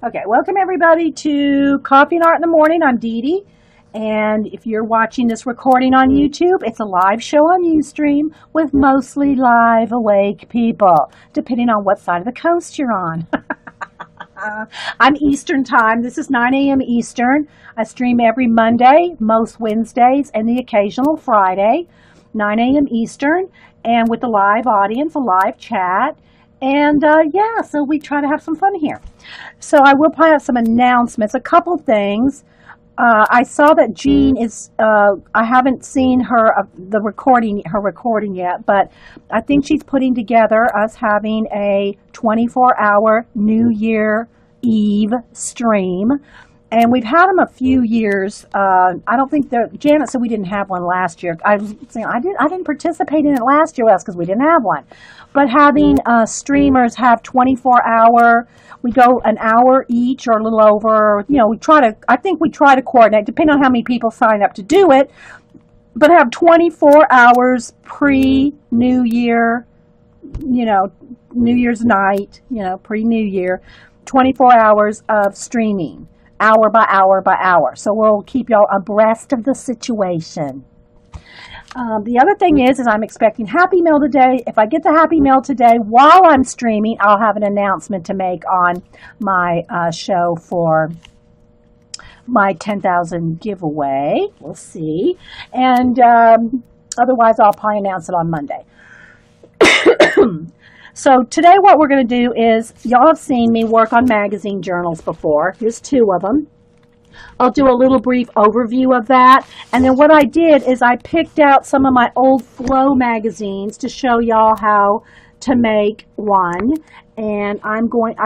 Okay, welcome everybody to Coffee and Art in the Morning. I'm Dee Dee, and if you're watching this recording on YouTube, it's a live show on Ustream with mostly live awake people, depending on what side of the coast you're on. I'm Eastern Time. This is 9 a.m. Eastern. I stream every Monday, most Wednesdays, and the occasional Friday, 9 a.m. Eastern, and with a live audience, a live chat. And yeah, so we try to have some fun here. So I will probably have some announcements, a couple things. I saw that Jean is, I haven't seen her, her recording yet, but I think she's putting together us having a 24-hour New Year Eve stream. And we've had them a few years. I don't think Janet said we didn't have one last year. I was saying I didn't participate in it last year because we didn't have one. But having streamers have 24-hour, we go an hour each or a little over. You know, I think we try to coordinate, depending on how many people sign up to do it. But have 24 hours pre-New Year, New Year's night, pre-New Year, 24 hours of streaming. Hour by hour by hour. So we'll keep y'all abreast of the situation. The other thing is I'm expecting Happy Mail today. If I get the Happy Mail today while I'm streaming, I'll have an announcement to make on my show for my 10,000 giveaway. We'll see. And otherwise, I'll probably announce it on Monday. So today what we're going to do is, y'all have seen me work on magazine journals before. Here's two of them. I'll do a little brief overview of that. And then what I did is I picked out some of my old Flow magazines to show y'all how to make one. And I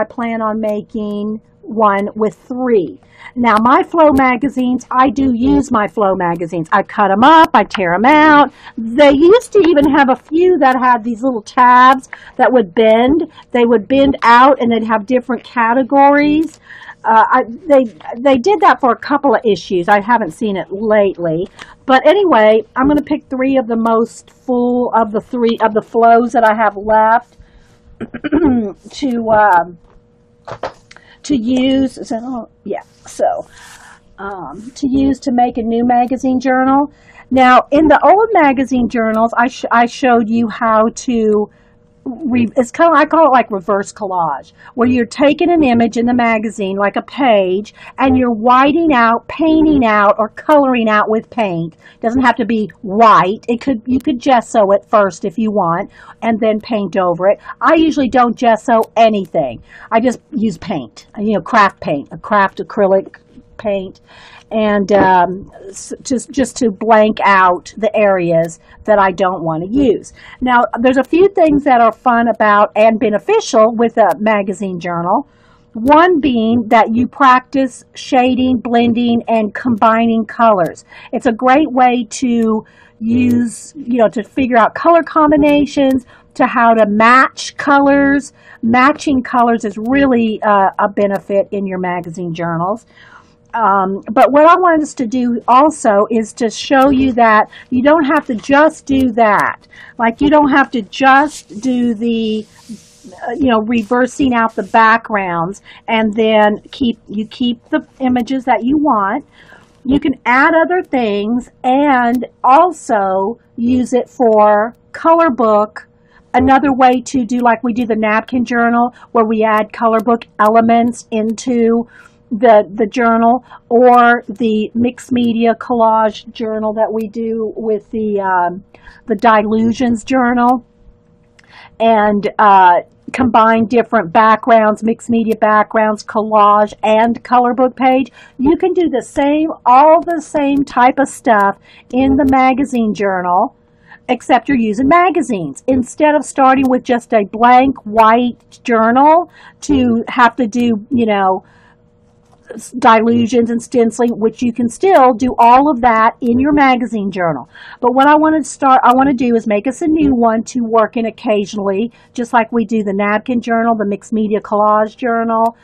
plan on making one with 3. Now, my Flow magazines, I do use my Flow magazines. I cut them up, I tear them out. They used to even have a few that had these little tabs that would bend. They would bend out and they'd have different categories. They did that for a couple of issues. I haven't seen it lately. But anyway, I'm going to pick 3 of the most full of the 3 of the flows that I have left to use. To use to make a new magazine journal. Now, in the old magazine journals, I showed you how to. It's kind of, I call it like reverse collage, where you're taking an image in the magazine, like a page, and you're whiting out, painting out, or coloring out with paint. It doesn't have to be white. You could gesso it first if you want, and then paint over it. I usually don't gesso anything. I just use paint, craft paint, a craft acrylic paint, and just to blank out the areas that I don't want to use. Now, there's a few things that are fun about and beneficial with a magazine journal. One being that you practice shading, blending, and combining colors. It's a great way to use, to figure out color combinations, to how to match colors. Matching colors is really a benefit in your magazine journals. But what I wanted us to do also is to show you that you don't have to just do that. Like, you don't have to just do the, reversing out the backgrounds and then keep the images that you want. You can add other things and also use it for color book. Another way to do, like we do the napkin journal, where we add color book elements into the journal, or the mixed media collage journal that we do with the Dilutions journal, and combine different backgrounds, mixed media backgrounds, collage, and color book page. You can do all the same type of stuff in the magazine journal, except you're using magazines. Instead of starting with just a blank white journal to have to do, dilutions and stenciling, which you can still do all of that in your magazine journal. But what I want to do is make us a new one to work in occasionally, just like we do the napkin journal, the mixed media collage journal,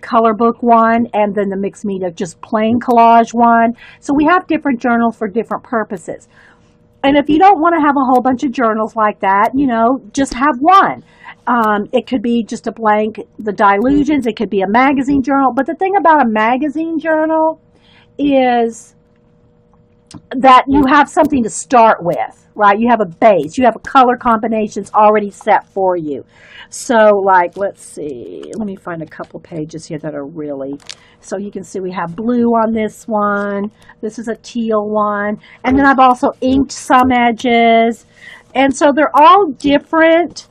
color book one, and then the mixed media just plain collage one. So we have different journals for different purposes. And if you don't want to have a whole bunch of journals like that, just have one. It could be just a blank, the Dilutions. It could be a magazine journal. But the thing about a magazine journal is that you have something to start with, right? You have a base. You have color combinations already set for you. So, like, let's see. Let me find a couple pages here that are really... So you can see we have blue on this one. This is a teal one. And then I've also inked some edges. And so they're all different.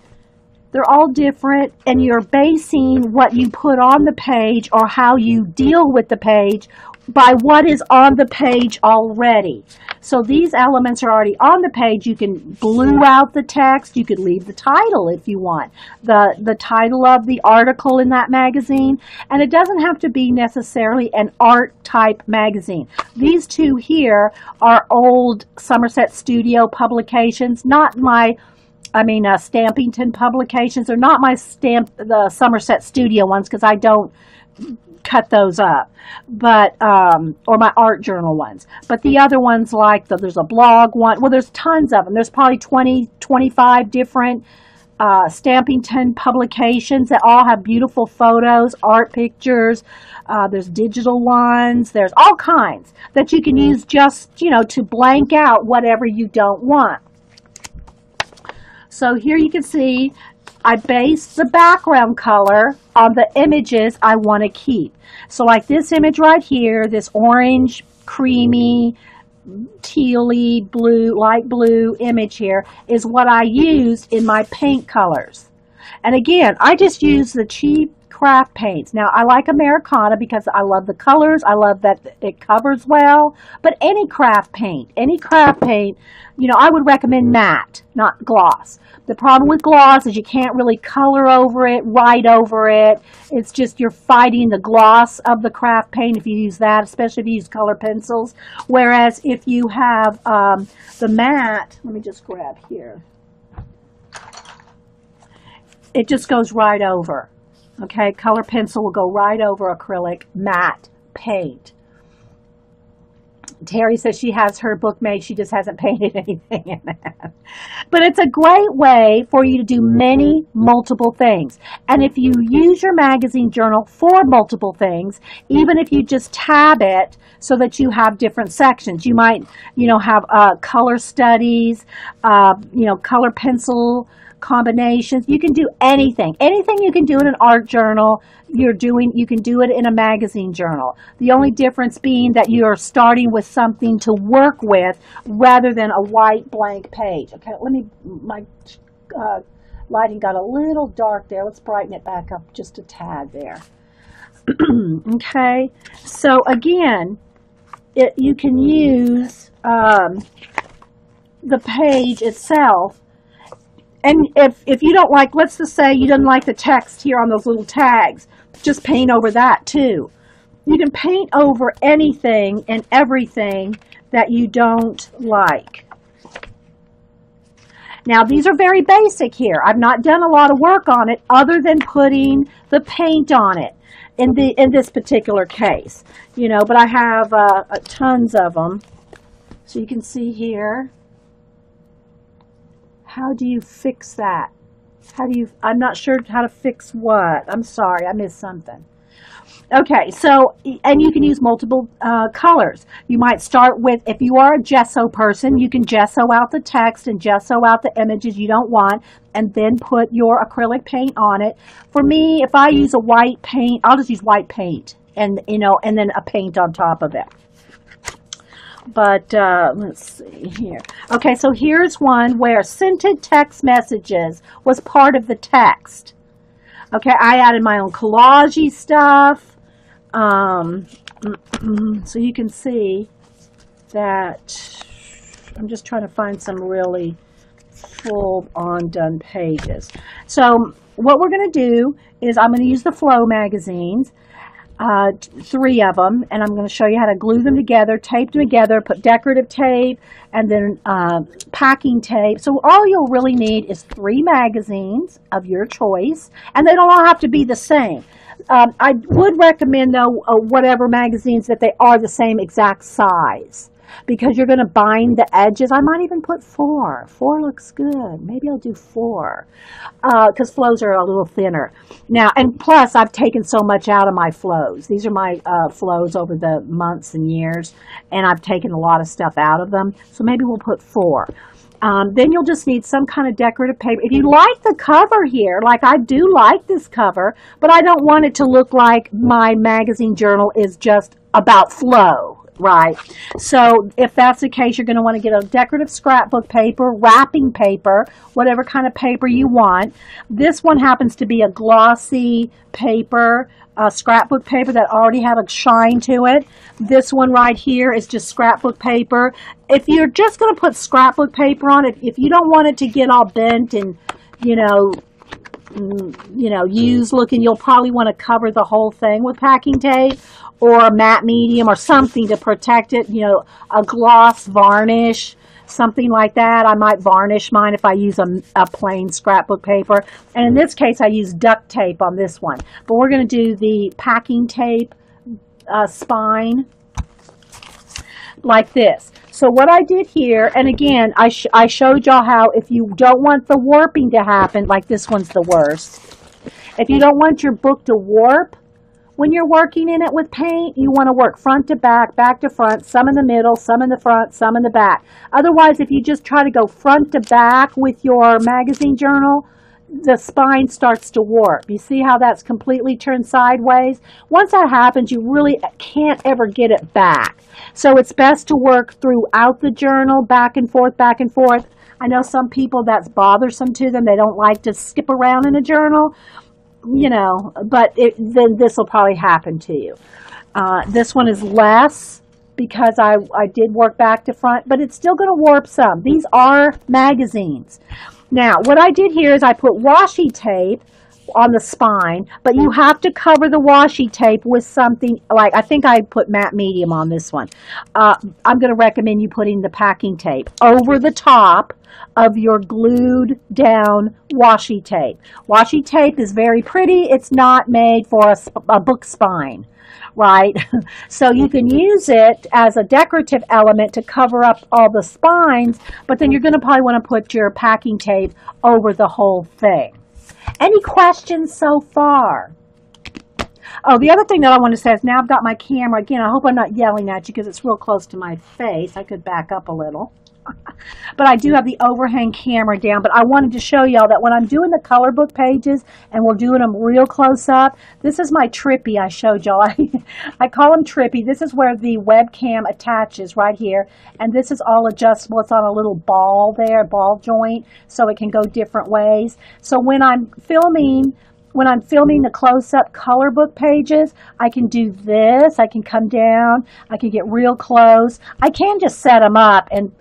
They're all different, and you're basing what you put on the page or how you deal with the page by what is on the page already. So these elements are already on the page. You can blue out the text. You could leave the title if you want, the title of the article in that magazine. And it doesn't have to be necessarily an art type magazine. These two here are old Somerset Studio publications, not my Stampington publications. They're not the Somerset Studio ones because I don't cut those up, but or my art journal ones. But the other ones, like there's a blog one. Well, there's tons of them. There's probably 20, 25 different Stampington publications that all have beautiful photos, art pictures. There's digital ones. There's all kinds that you can use just, to blank out whatever you don't want. So here you can see I base the background color on the images I want to keep. So like this image right here, this orange, creamy, tealy, blue, light blue image here is what I used in my paint colors. And again, I just use the cheap craft paints. Now, I like Americana because I love the colors. I love that it covers well. But any craft paint, I would recommend matte, not gloss. The problem with gloss is you can't really color over it, write over it. It's just you're fighting the gloss of the craft paint if you use that, especially if you use color pencils. Whereas if you have the matte, let me just grab here. It just goes right over. Okay, color pencil will go right over acrylic matte paint. Terry says she has her book made. She just hasn't painted anything in it. But it's a great way for you to do multiple things. And if you use your magazine journal for multiple things, even if you just tab it so that you have different sections, you might, have color studies, color pencil combinations. You can do anything. Anything you can do in an art journal, you can do it in a magazine journal. The only difference being that you are starting with something to work with rather than a white blank page. Okay, my lighting got a little dark there. Let's brighten it back up just a tad there. Okay, so again, you can use the page itself. And if you don't like, let's just say you didn't like the text here on those little tags, just paint over that too. You can paint over anything and everything that you don't like. Now, these are very basic here. I've not done a lot of work on it other than putting the paint on it in this particular case. But I have tons of them. So you can see here. How do you fix that? I'm not sure how to fix what. I'm sorry, I missed something. Okay, so, and you can use multiple colors. You might start with, if you are a gesso person, you can gesso out the text and gesso out the images you don't want, and then put your acrylic paint on it. For me, if I use a white paint, I'll just use white paint, and then a paint on top of it. But let's see here. Okay, so here's one where scented text messages was part of the text. Okay, I added my own collage-y stuff. So you can see that I'm just trying to find some really full-on done pages. So what we're going to do is I'm going to use the Flow magazines. 3 of them, and I'm going to show you how to glue them together, tape them together, put decorative tape, and then packing tape. So all you'll really need is 3 magazines of your choice, and they don't all have to be the same. I would recommend, though, whatever magazines that they are the same exact size. because you're going to bind the edges. I might even put 4. 4 looks good. Maybe I'll do 4 because flows are a little thinner. Now, and plus I've taken so much out of my flows. These are my flows over the months and years, and I've taken a lot of stuff out of them. So maybe we'll put 4. Then you'll just need some kind of decorative paper. If you like the cover here, like I do like this cover, but I don't want it to look like my magazine journal is just about flow, right? So if that's the case, you're going to want to get a decorative scrapbook paper, wrapping paper, whatever kind of paper you want. This one happens to be a glossy paper, scrapbook paper that already had a shine to it. This one right here is just scrapbook paper. If you're just going to put scrapbook paper on it, if you don't want it to get all bent and, used looking, you'll probably want to cover the whole thing with packing tape or a matte medium or something to protect it, a gloss varnish, something like that. I might varnish mine if I use a plain scrapbook paper. And in this case, I use duct tape on this one. But we're going to do the packing tape spine like this. So what I did here, and again, I showed y'all how if you don't want the warping to happen, like this one's the worst. If you don't want your book to warp when you're working in it with paint, you want to work front to back to front, some in the middle, some in the front, some in the back. Otherwise, if you just try to go front to back with your magazine journal, the spine starts to warp. You see how that's completely turned sideways? Once that happens, you really can't ever get it back. So it's best to work throughout the journal, back and forth, back and forth. I know some people that's bothersome to them. They don't like to skip around in a journal, but then this will probably happen to you. This one is less because I did work back to front, but it's still going to warp some. These are magazines. Now, what I did here is I put washi tape on the spine, but you have to cover the washi tape with something like, I think I put matte medium on this one. I'm going to recommend you putting the packing tape over the top of your glued down washi tape. Washi tape is very pretty. It's not made for a book spine, right? So you can use it as a decorative element to cover up all the spines, but then you're going to probably want to put your packing tape over the whole thing. Any questions so far? Oh, the other thing that I want to say is now I've got my camera. Again, I hope I'm not yelling at you because it's real close to my face. I could back up a little. But I do have the overhang camera down. But I wanted to show y'all that when I'm doing the color book pages and we're doing them real close up, this is my trippy I showed y'all. I call them trippy. This is where the webcam attaches right here. And this is all adjustable. It's on a little ball there, ball joint, so it can go different ways. So when I'm filming the close-up color book pages, I can do this. I can come down. I can get real close. I can just set them up and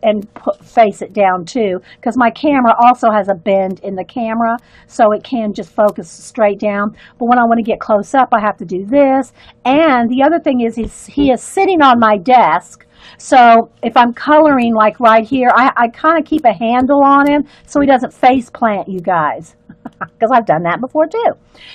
face it down too, because my camera also has a bend in the camera, so it can just focus straight down. But when I want to get close up, I have to do this. And the other thing is he is sitting on my desk. So if I'm coloring like right here, I kind of keep a handle on him so he doesn't face plant you guys. Because I've done that before too.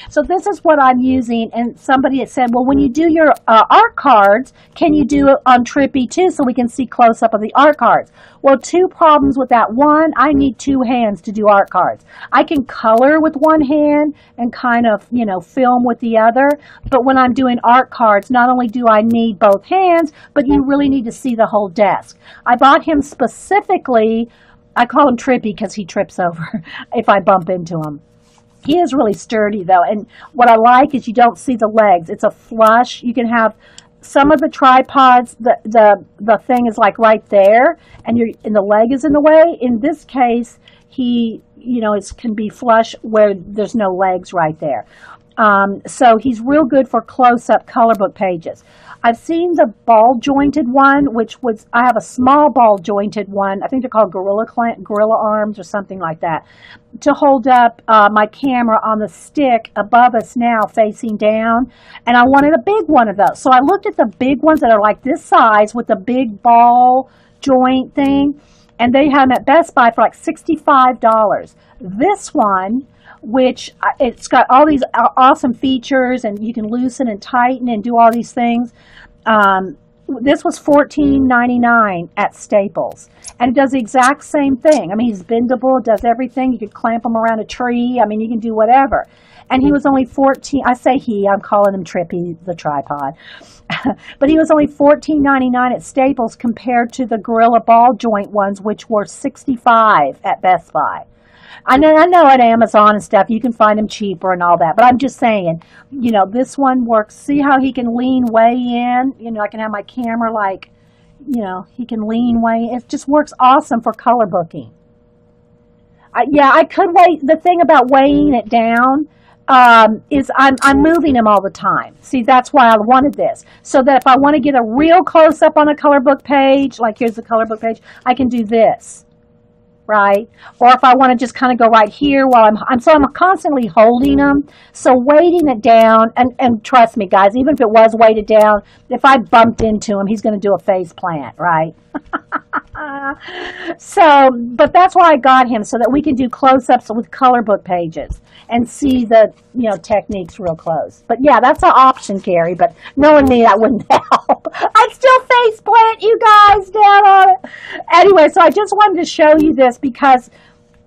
So this is what I'm using, and somebody had said, well, when you do your art cards, can you do it on Trippy too so we can see close-up of the art cards? Well, 2 problems with that. One, I need 2 hands to do art cards. I can color with one hand and kind of, film with the other, but when I'm doing art cards, not only do I need both hands, but you really need to see the whole desk. I bought him specifically. I call him Trippy because he trips over if I bump into him. He is really sturdy though, and what I like is you don't see the legs. It's a flush. You can have some of the tripods, the thing is like right there, and the leg is in the way. In this case, he can be flush where there's no legs right there. So he's real good for close-up color book pages. I've seen the ball jointed one, I have a small ball jointed one. I think they're called gorilla arms or something like that, to hold up my camera on the stick above us now facing down. And I wanted a big one of those. So I looked at the big ones that are like this size with the big ball joint thing, and they have them at Best Buy for like $65. This one, which it's got all these awesome features, and you can loosen and tighten and do all these things. This was $14.99 at Staples, and it does the exact same thing. I mean, he's bendable, it does everything. You could clamp him around a tree. I mean, you can do whatever. And he was only 14. I say he. I'm calling him Trippy, the tripod. But he was only $14.99 at Staples compared to the Gorilla ball joint ones, which were $65 at Best Buy. I know at Amazon and stuff you can find them cheaper and all that, but I'm just saying, you know, this one works. See how he can lean way in? You know, I can have my camera like, you know, he can lean way in. It just works awesome for color booking. Yeah, I could weigh. The thing about weighing it down is I'm moving him all the time. See, that's why I wanted this. So that if I want to get a real close up on a color book page, like here's the color book page, I can do this. Right? Or if I want to just kind of go right here while I'm constantly holding them. So weighting it down, and trust me guys, even if it was weighted down, if I bumped into him, he's going to do a face plant, right? So, but that's why I got him, so that we can do close-ups with color book pages and see the, you know, techniques real close. But yeah, that's an option, Carrie, but knowing me, that wouldn't help. I'd still face plant you guys down on it. Anyway, so I just wanted to show you this because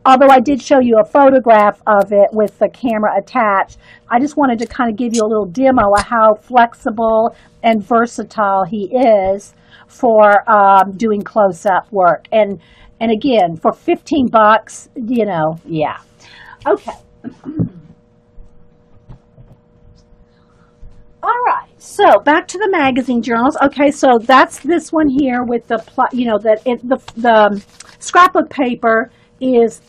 although I did show you a photograph of it with the camera attached, I just wanted to kind of give you a little demo of how flexible and versatile he is for doing close-up work. And again, for 15 bucks, you know, yeah. Okay. All right. So back to the magazine journals. Okay, so that's this one here with the, you know, the scrapbook paper is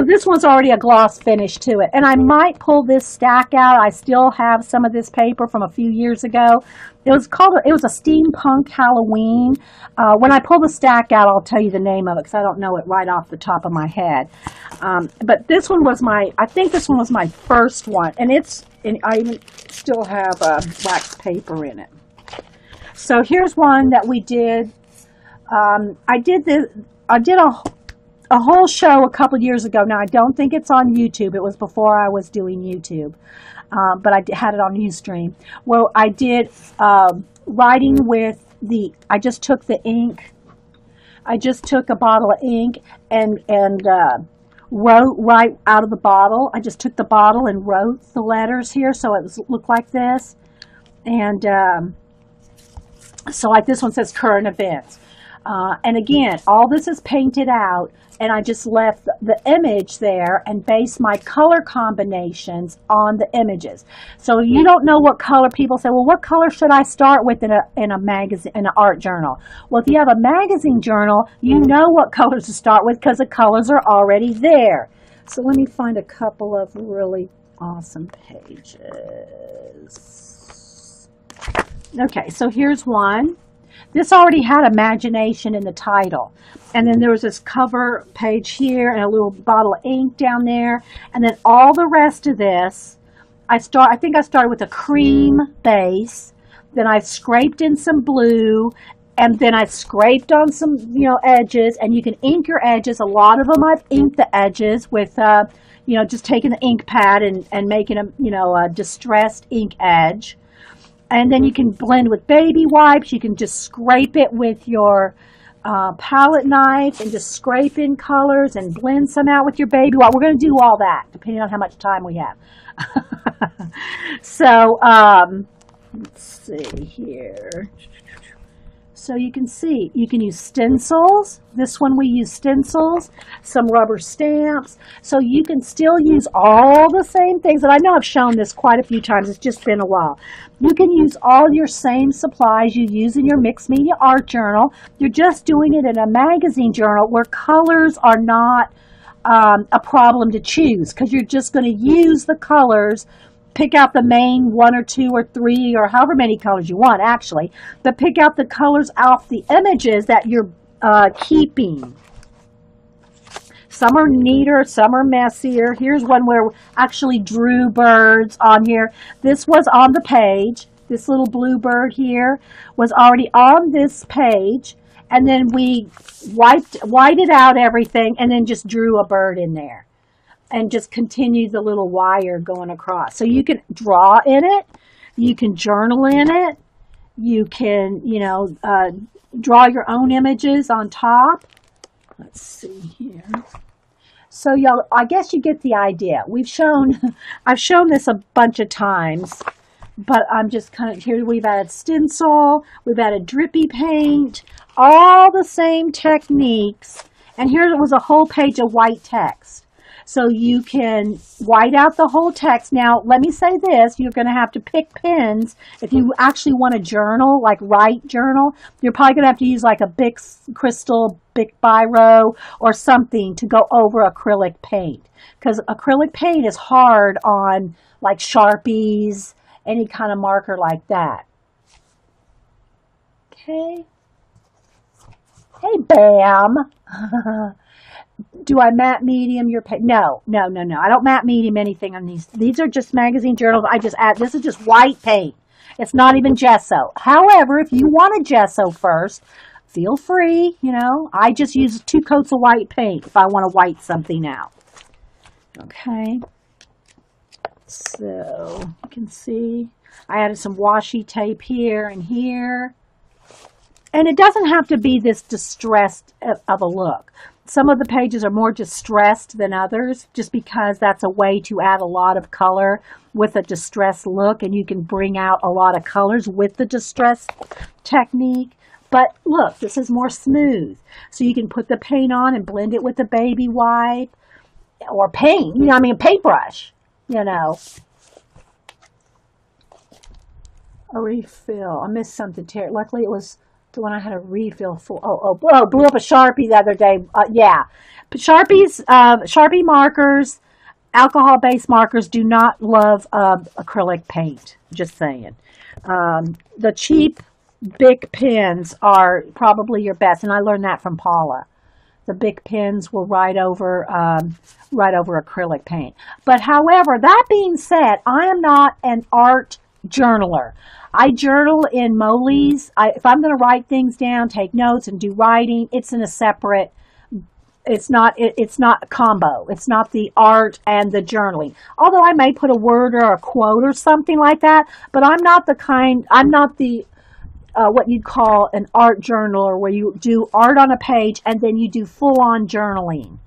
this one's already a gloss finish to it, and I might pull this stack out. I still have some of this paper from a few years ago. It was a steampunk Halloween. When I pull the stack out, I'll tell you the name of it because I don't know it right off the top of my head. But this one was I think this one was my first one, and I even still have wax paper in it. So here's one that we did. I did a whole show a couple years ago. Now, I don't think it's on YouTube. It was before I was doing YouTube. But I had it on Ustream. Well, I did writing with I just took the ink. I just took a bottle of ink and wrote right out of the bottle. I just took the bottle and wrote the letters here so it looked like this. And so like this one says current events. And again, all this is painted out, and I just left the image there and based my color combinations on the images. So you don't know what color. People say, well, what color should I start with in a magazine, in an art journal? Well, if you have a magazine journal, you know what colors to start with because the colors are already there. So let me find a couple of really awesome pages. Okay, so here's one. This already had imagination in the title. And then there was this cover page here and a little bottle of ink down there. And then all the rest of this, I think I started with a cream base. Then I scraped in some blue. And then I scraped on some, you know, edges. And you can ink your edges. A lot of them I've inked the edges with, you know, just taking the ink pad and making a, you know, a distressed ink edge. And then you can blend with baby wipes. You can just scrape it with your palette knife and just scrape in colors and blend some out with your baby wipe. We're going to do all that depending on how much time we have. So let's see here. So you can see, you can use stencils. This one we use stencils, some rubber stamps. So you can still use all the same things. And I know I've shown this quite a few times. It's just been a while. You can use all your same supplies you use in your mixed media art journal. You're just doing it in a magazine journal where colors are not a problem to choose because you're just going to use the colors. Pick out the main 1 or 2 or 3 or however many colors you want, actually. But pick out the colors off the images that you're keeping. Some are neater, some are messier. Here's one where we actually drew birds on here. This was on the page. This little blue bird here was already on this page. And then we whited out everything and then just drew a bird in there. And just continue the little wire going across. So you can draw in it, you can journal in it, You can, you know, draw your own images on top. Let's see here. So y'all, I guess you get the idea. I've shown this a bunch of times, but I'm just kind of, here we've added stencil, we've added drippy paint, all the same techniques. And here was a whole page of white text. So you can white out the whole text. Now, let me say this, you're going to have to pick pens. If you actually want a journal, like write journal, you're probably going to have to use like a Bic Crystal, Bic Biro, or something to go over acrylic paint. Because acrylic paint is hard on like Sharpies, any kind of marker like that. Okay. Hey, Bam. Do I matte medium your page? No. I don't matte medium anything on these. These are just magazine journals. I just add, this is just white paint. It's not even gesso. However, if you want a gesso first, feel free, you know. I just use 2 coats of white paint if I want to white something out. Okay. So, you can see I added some washi tape here and here. And it doesn't have to be this distressed of a look. Some of the pages are more distressed than others, just because that's a way to add a lot of color with a distressed look, and you can bring out a lot of colors with the distressed technique. But look, this is more smooth. So you can put the paint on and blend it with the baby wipe or paint, you know, I mean, a paintbrush, you know. A refill. I missed something, Terry. Luckily it was the one I had a refill for. Blew up a Sharpie the other day. Yeah. But Sharpies, Sharpie markers, alcohol-based markers do not love acrylic paint. Just saying. The cheap Bic pens are probably your best, and I learned that from Paula. The Bic pens will write over acrylic paint. But however, that being said, I am not an art journaler. I journal in Moley's. If I'm going to write things down, take notes, and do writing, it's in a separate. It's not a combo. It's not the art and the journaling. Although I may put a word or a quote or something like that, but I'm not the what you'd call an art journaler, where you do art on a page and then you do full-on journaling.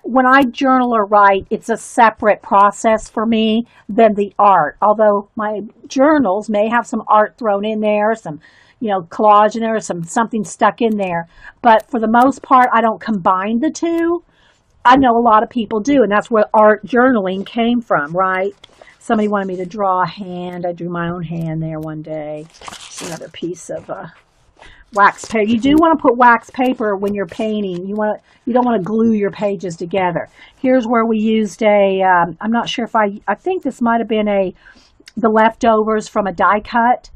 When I journal or write, it's a separate process for me than the art. Although my journals may have some art thrown in there, some, you know, collage in there, something stuck in there. But for the most part, I don't combine the two. I know a lot of people do, and that's where art journaling came from, right? Somebody wanted me to draw a hand. I drew my own hand there one day. It's another piece of wax paper. You do want to put wax paper when you're painting. You don't want to glue your pages together. Here's where we used I'm not sure if I think this might have been the leftovers from a die cut.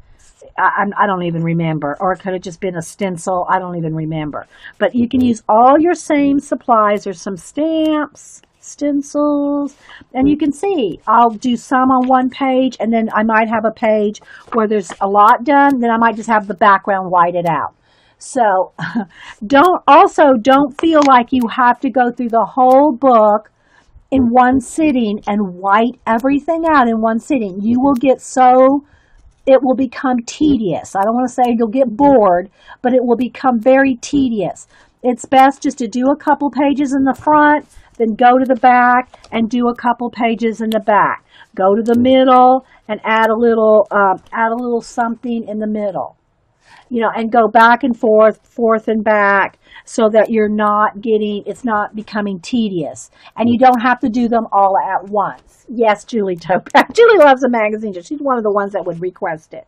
I don't even remember. Or it could have just been a stencil. I don't even remember. But you can use all your same supplies. There's some stamps, stencils, and you can see I'll do some on one page, and then I might have a page where there's a lot done, then I might just have the background whited out. So don't feel like you have to go through the whole book in one sitting and white everything out in one sitting. You will get it will become tedious. I don't want to say you'll get bored, but it will become very tedious. It's best just to do a couple pages in the front, then go to the back and do a couple pages in the back. Go to the middle and add a little something in the middle. You know, and go back and forth and back, so that it's not becoming tedious. And you don't have to do them all at once. Yes, Julie Topak. Julie loves a magazine. She's one of the ones that would request it.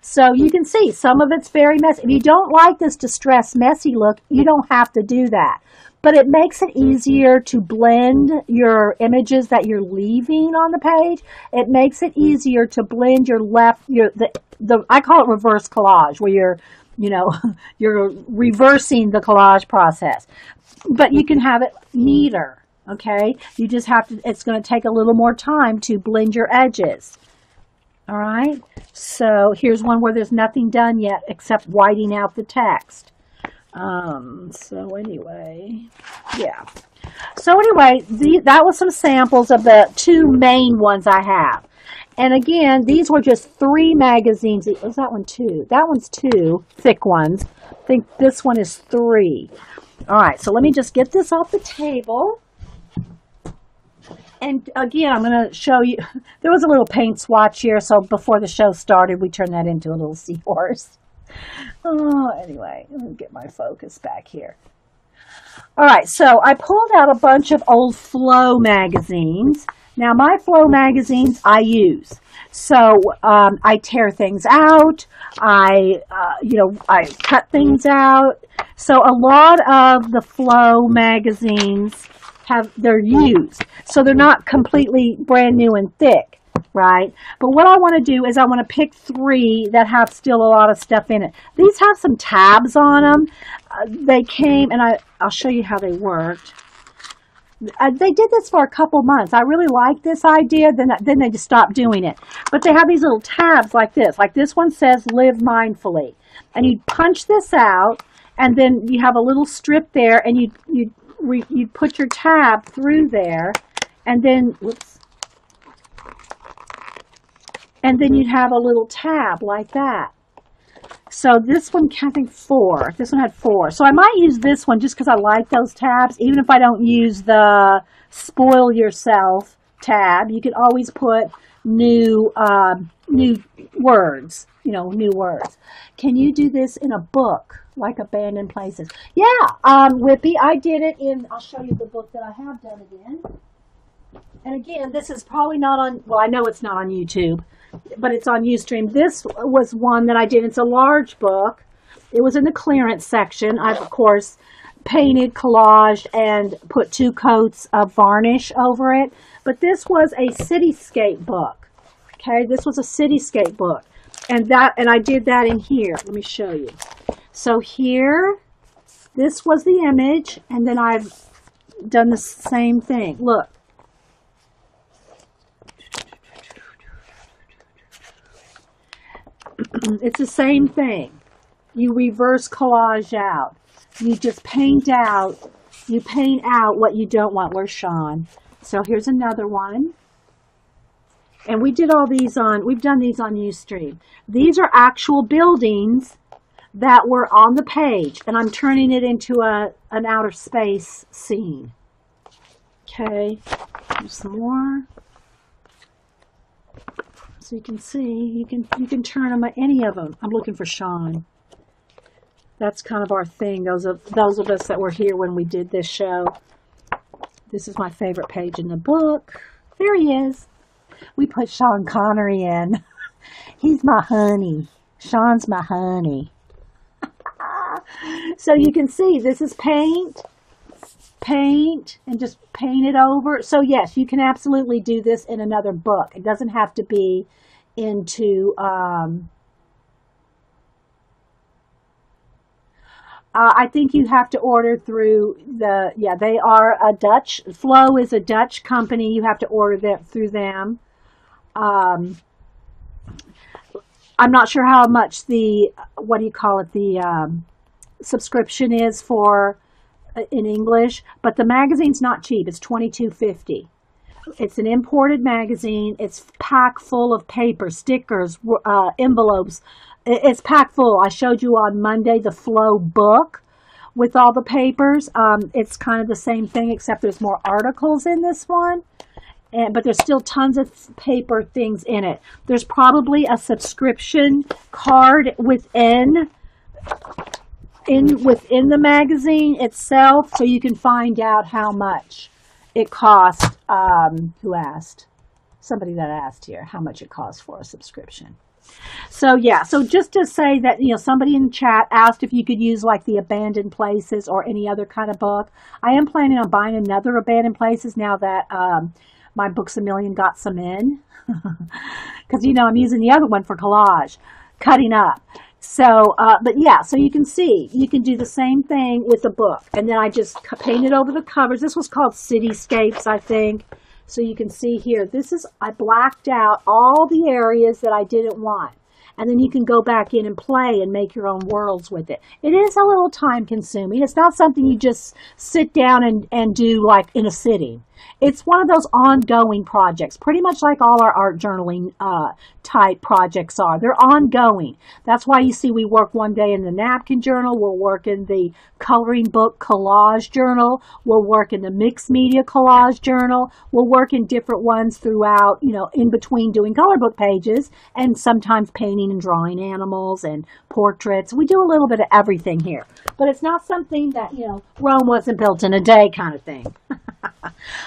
So you can see some of it's very messy. If you don't like this distressed, messy look, you don't have to do that. But it makes it easier to blend your images that you're leaving on the page. It makes it easier to blend I call it reverse collage, where you're reversing the collage process. But you can have it neater, okay? You just have to, it's going to take a little more time to blend your edges. All right? So here's one where there's nothing done yet except whiting out the text. So anyway, that was some samples of the two main ones I have. And again, these were just 3 magazines. Was that one 2? That one's 2 thick ones. I think this one is 3. All right, so let me just get this off the table. And again, I'm going to show you. There was a little paint swatch here, so before the show started, we turned that into a little seahorse. Oh, anyway, let me get my focus back here. All right, so I pulled out a bunch of old Flow magazines. Now, my Flow magazines I use. So I tear things out. I cut things out. So a lot of the Flow magazines they're used. So they're not completely brand new and thick, right? But what I want to do is I want to pick 3 that have still a lot of stuff in it. These have some tabs on them. They came, and I'll show you how they worked. They did this for a couple months. I really liked this idea. Then they just stopped doing it. But they have these little tabs like this. Like this one says, "Live mindfully," and you punch this out, and then you have a little strip there, and you put your tab through there, and then you'd have a little tab like that. So this one, I think 4. This one had 4. So I might use this one just because I like those tabs. Even if I don't use the spoil yourself tab, you can always put new words, new words. Can you do this in a book, like Abandoned Places? Yeah, Whippy, I did it in, I'll show you the book that I have done it in. And again, this is probably not on, well, I know it's not on YouTube, but it's on Ustream. This was one that I did. It's a large book. It was in the clearance section. I've, of course, painted, collaged, and put 2 coats of varnish over it. But this was a cityscape book. Okay, this was a cityscape book. And I did that in here. Let me show you. So here, this was the image, and then I've done the same thing. Look. It's the same thing. You reverse collage out. You just paint out what you don't want. Where's Sean? So here's another one. And we did all these we've done these on Ustream. These are actual buildings that were on the page, and I'm turning it into an outer space scene. Okay, there's some more. So you can see, you can turn them, any of them. I'm looking for Sean. That's kind of our thing. Those of us that were here when we did this show. This is my favorite page in the book. There he is. We put Sean Connery in. He's my honey. Sean's my honey. So you can see this is paint, and just paint it over. So yes, you can absolutely do this in another book. It doesn't have to be into I think you have to order through they are a Dutch, Flow is a Dutch company. You have to order that through them. I'm not sure how much the subscription is for in English, but the magazine's not cheap. It's $22.50. It's an imported magazine. It's packed full of paper, stickers, envelopes. It's packed full. I showed you on Monday the Flow book with all the papers. It's kind of the same thing, except there's more articles in this one. But there's still tons of paper things in it. There's probably a subscription card within the magazine itself, so you can find out how much it cost. Who asked? Somebody that asked here how much it costs for a subscription. So yeah, so just to say that, somebody in the chat asked if you could use like the Abandoned Places or any other kind of book. I am planning on buying another Abandoned Places now that my Books A Million got some in, because I'm using the other one for collage, cutting up. So, but yeah, so you can see, you can do the same thing with the book. And then I just painted over the covers. This was called Cityscapes, I think. So you can see here, I blacked out all the areas that I didn't want. and then you can go back in and play and make your own worlds with it. It is a little time consuming. It's not something you just sit down and do like in a sitting. It's one of those ongoing projects, pretty much like all our art journaling type projects are. They're ongoing. That's why you see we work one day in the napkin journal, we'll work in the coloring book collage journal, we'll work in the mixed media collage journal, we'll work in different ones throughout, you know, in between doing color book pages and sometimes painting and drawing animals and portraits. We do a little bit of everything here, but it's not something that, you know, Rome wasn't built in a day kind of thing.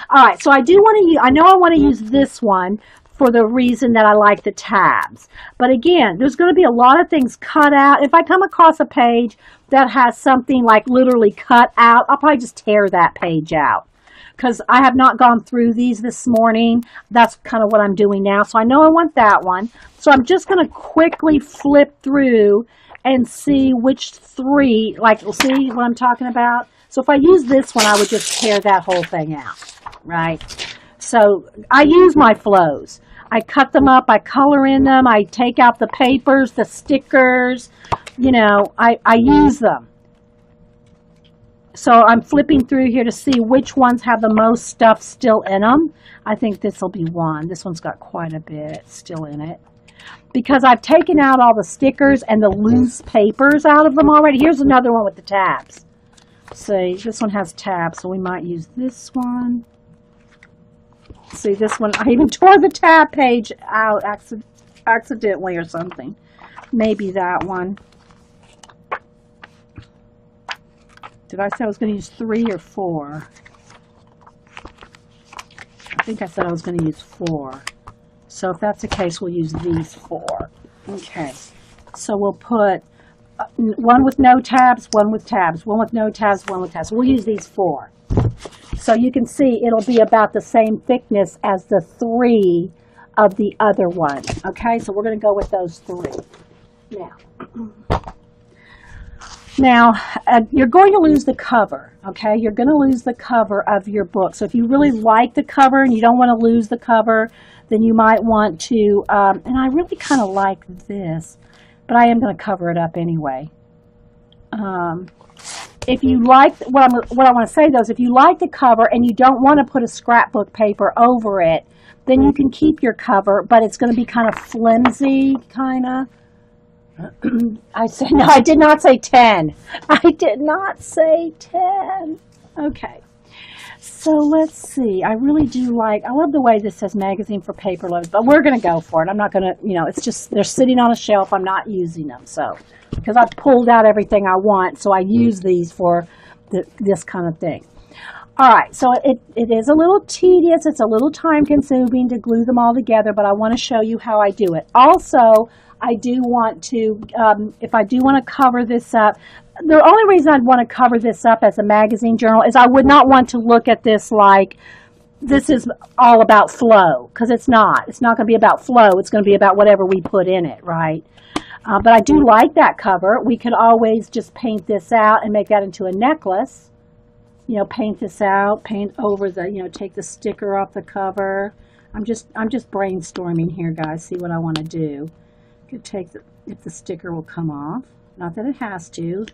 All right, so I do want to use, I know I want to use this one for the reason that I like the tabs. But again, there's going to be a lot of things cut out. If I come across a page that has something like literally cut out, I'll probably just tear that page out. Because I have not gone through these this morning. That's kind of what I'm doing now. So I know I want that one. So I'm just going to quickly flip through and see which three, like, see what I'm talking about? So if I use this one, I would just tear that whole thing out, right? So I use my flows. I cut them up, I color in them, I take out the papers, the stickers, you know, I use them. So I'm flipping through here to see which ones have the most stuff still in them. I think this will be one. This one's got quite a bit still in it. Because I've taken out all the stickers and the loose papers out of them already. Here's another one with the tabs. See, this one has tabs, so we might use this one. See, this one, I even tore the tab page out accidentally or something. Maybe that one. Did I say I was going to use 3 or 4? I think I said I was going to use 4. So if that's the case, we'll use these 4. Okay. So we'll put one with no tabs, one with tabs, one with no tabs, one with tabs. We'll use these 4. So you can see it'll be about the same thickness as the 3 of the other one. Okay, so we're going to go with those 3. Now, you're going to lose the cover, okay? You're going to lose the cover of your book. So if you really like the cover and you don't want to lose the cover, then you might want to, and I really kind of like this, but I am going to cover it up anyway. If you like, what I want to say though is if you like the cover and you don't want to put a scrapbook paper over it, then you can keep your cover, but it's going to be kind of flimsy, kind of. I said, no, I did not say 10. I did not say 10. Okay. So let's see. I really do like, I love the way this says magazine for paper loads, but we're going to go for it. I'm not going to, you know, it's just, they're sitting on a shelf. I'm not using them. So, because I've pulled out everything I want, so I use these for this kind of thing. All right, so it is a little tedious. It's a little time consuming to glue them all together, but I want to show you how I do it. Also, I do want to, if I do want to cover this up, the only reason I'd want to cover this up as a magazine journal is I would not want to look at this like this is all about flow, because it's not. It's not going to be about flow. It's going to be about whatever we put in it, right? But I do like that cover. We could always just paint this out and make that into a necklace. You know, paint this out, paint over the, you know, take the sticker off the cover. I'm just brainstorming here, guys. See what I want to do. Could take the, if the sticker will come off. Not that it has to,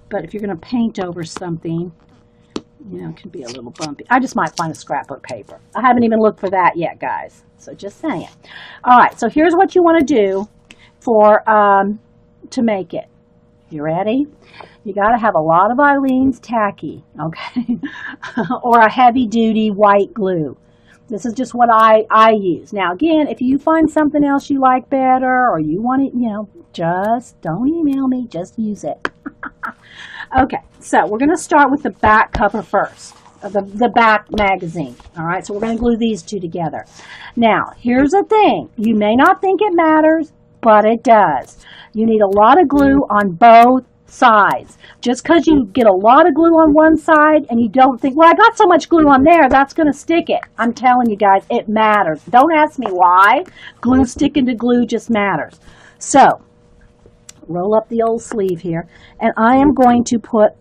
but if you're going to paint over something, you know, it can be a little bumpy. I just might find a scrapbook paper. I haven't even looked for that yet, guys. So just saying. All right, so here's what you want to do for to make it. You ready? You got to have a lot of Aleene's Tacky, okay, or a heavy-duty white glue. This is just what I use. Now, again, if you find something else you like better or you want it, you know, just don't email me. Just use it. Okay, so we're going to start with the back cover first, the back magazine. All right, so we're going to glue these two together. Now, here's the thing. You may not think it matters, but it does. You need a lot of glue on both sides. Just because you get a lot of glue on one side and you don't think, well, I got so much glue on there, that's going to stick it. I'm telling you guys, it matters. Don't ask me why. Glue sticking to glue just matters. So, roll up the old sleeve here, and I am going to put,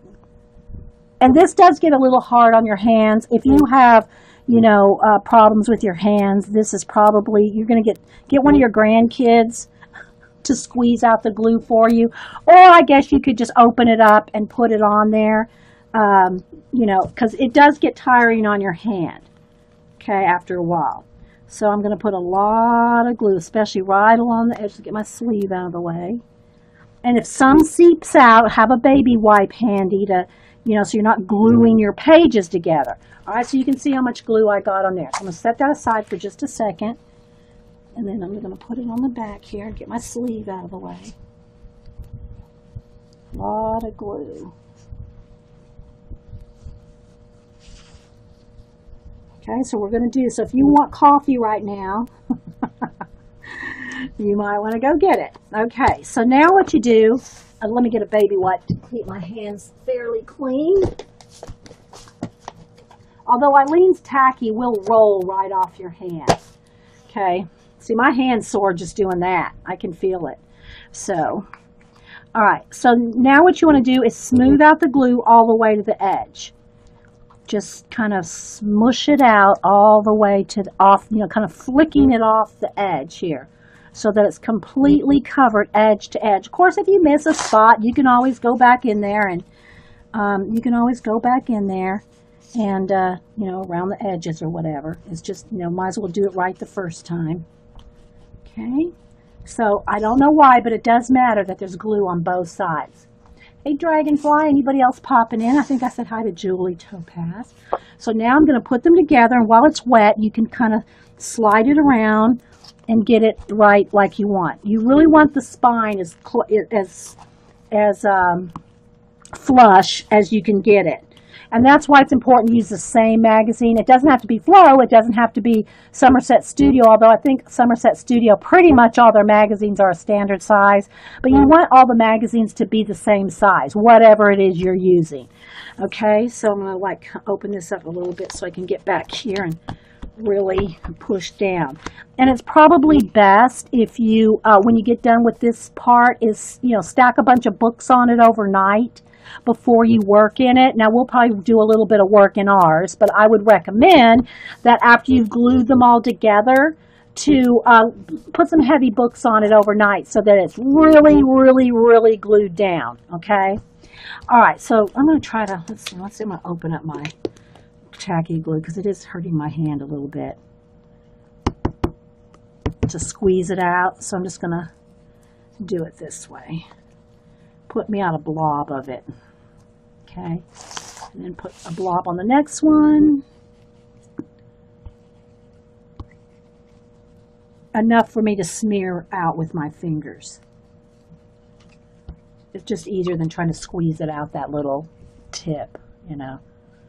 and this does get a little hard on your hands. If you have, you know, problems with your hands, this is probably, you're going to get one of your grandkids to squeeze out the glue for you. Or I guess you could just open it up and put it on there, you know, because it does get tiring on your hand, okay, after a while. So I'm going to put a lot of glue, especially right along the edge to get my sleeve out of the way. And if some seeps out, have a baby wipe handy to, you know, so you're not gluing your pages together. All right, so you can see how much glue I got on there. So I'm going to set that aside for just a second. And then I'm going to put it on the back here and get my sleeve out of the way. A lot of glue. Okay, so we're going to do, so if you want coffee right now, you might want to go get it. Okay, so now what you do, let me get a baby wipe to keep my hands fairly clean. Although Eileen's tacky will roll right off your hand. Okay, see my hand's sore just doing that. I can feel it. So, all right, so now what you want to do is smooth out the glue all the way to the edge. Just kind of smush it out all the way to the off, you know, kind of flicking it off the edge here so that it's completely covered edge to edge. Of course, if you miss a spot, you can always go back in there and you know, around the edges or whatever. It's just, you know, might as well do it right the first time. Okay, so I don't know why, but it does matter that there's glue on both sides. Hey, Dragonfly, anybody else popping in? I think I said hi to Julie Topaz. So now I'm going to put them together, and while it's wet, you can kind of slide it around and get it right like you want. You really want the spine as flush as you can get it. And that's why it's important to use the same magazine. It doesn't have to be Flow. It doesn't have to be Somerset Studio, although I think Somerset Studio, pretty much all their magazines are a standard size. But you want all the magazines to be the same size, whatever it is you're using. Okay, so I'm going to like open this up a little bit so I can get back here and really push down. And it's probably best if you, when you get done with this part, is, you know, stack a bunch of books on it overnight before you work in it. Now, we'll probably do a little bit of work in ours, but I would recommend that after you've glued them all together to put some heavy books on it overnight so that it's really, really, really glued down, okay? All right, so I'm going to try to, let's see, I'm going to open up my tacky glue because it is hurting my hand a little bit to squeeze it out, so I'm just going to do it this way. Put me out a blob of it, okay? And then put a blob on the next one. Enough for me to smear out with my fingers. It's just easier than trying to squeeze it out that little tip, you know,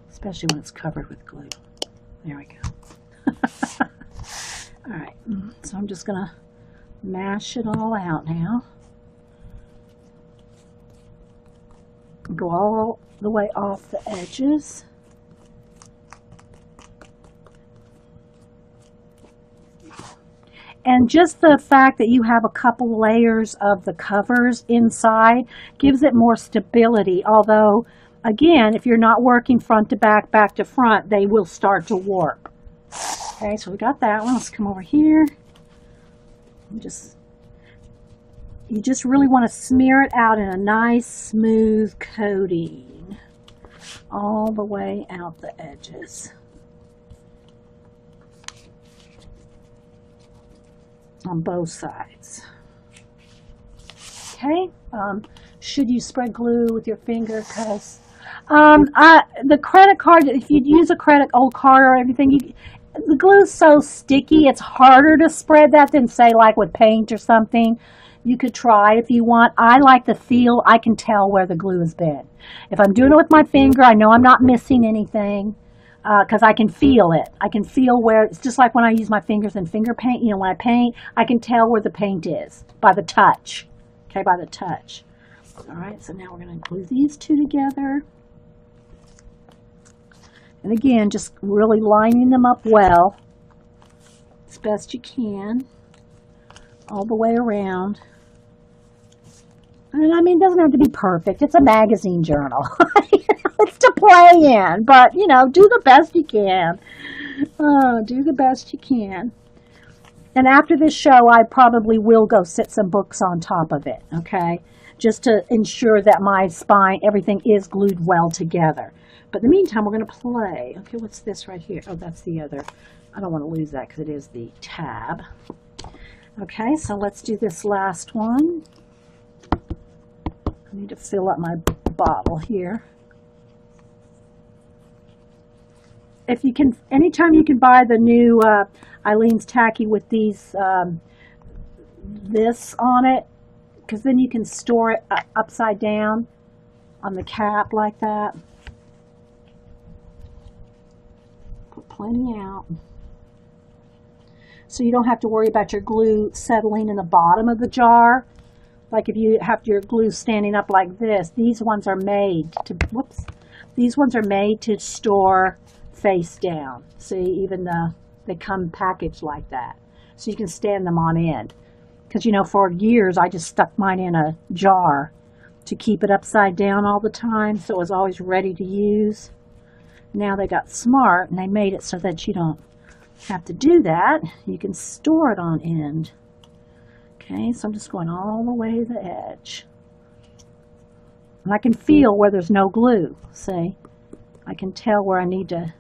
especially when it's covered with glue. There we go. All right, so I'm just gonna mash it all out now. Go all the way off the edges. And just the fact that you have a couple layers of the covers inside gives it more stability. Although, again, if you're not working front to back, back to front, they will start to warp. Okay, so we got that one. Let's come over here. You just really want to smear it out in a nice, smooth coating all the way out the edges. On both sides. Okay, should you spread glue with your finger? Because the credit card, if you use a old card or everything, the glue's so sticky, it's harder to spread that than, say, like with paint or something. You could try if you want. I like the feel. I can tell where the glue has been. If I'm doing it with my finger, I know I'm not missing anything because I can feel it. I can feel where, it's just like when I use my fingers in finger paint. You know, when I paint, I can tell where the paint is by the touch. Okay, by the touch. All right, so now we're going to glue these two together. And again, just really lining them up well as best you can all the way around. And I mean, it doesn't have to be perfect. It's a magazine journal. It's to play in, but, you know, do the best you can. Do the best you can. And after this show, I probably will go sit some books on top of it, okay? Just to ensure that my spine, everything is glued well together. But in the meantime, we're going to play. Okay, what's this right here? Oh, that's the other. I don't want to lose that because it is the tab. Okay, so let's do this last one. I need to fill up my bottle here. If you can, anytime you can buy the new Aleene's Tacky with these, this on it, because then you can store it upside down on the cap like that. Put plenty out. So you don't have to worry about your glue settling in the bottom of the jar. Like if you have your glue standing up like this, these ones are made to, whoops, these ones are made to store face down. See, even they come packaged like that. So you can stand them on end. Because, you know, for years I just stuck mine in a jar to keep it upside down all the time, so it was always ready to use. Now they got smart and they made it so that you don't have to do that. You can store it on end. Okay, so I'm just going all the way to the edge. And I can feel where there's no glue, see? I can tell where I need to,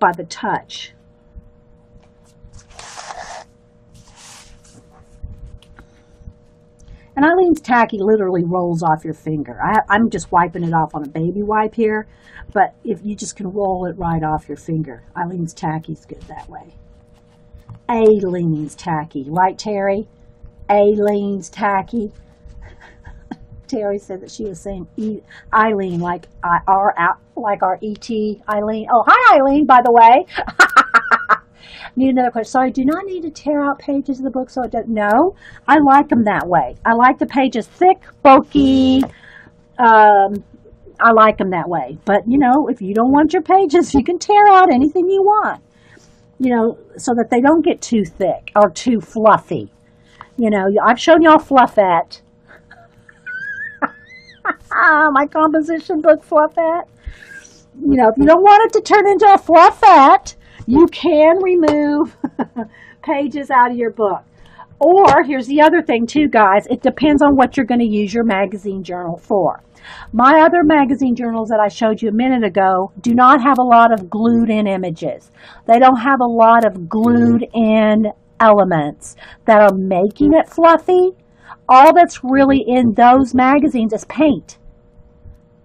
by the touch. And Aleene's Tacky literally rolls off your finger. I'm just wiping it off on a baby wipe here, but if you just can roll it right off your finger. Aleene's Tacky's good that way. Aleene's Tacky, right, Terry? Aleene's Tacky. Terry said that she was saying Eileen like our E.T. Eileen. Oh, hi Eileen, by the way. Need another question. Sorry, do not need to tear out pages of the book so it doesn't. No, I like them that way. I like the pages thick, bulky. I like them that way. But, you know, if you don't want your pages, you can tear out anything you want. You know, so that they don't get too thick or too fluffy. You know, I've shown y'all Fluffette. My composition book Fluffette. You know, if you don't want it to turn into a Fluffette, you can remove pages out of your book. Or, here's the other thing too, guys. It depends on what you're going to use your magazine journal for. My other magazine journals that I showed you a minute ago do not have a lot of glued-in images. They don't have a lot of glued-in elements that are making it fluffy. All that's really in those magazines is paint.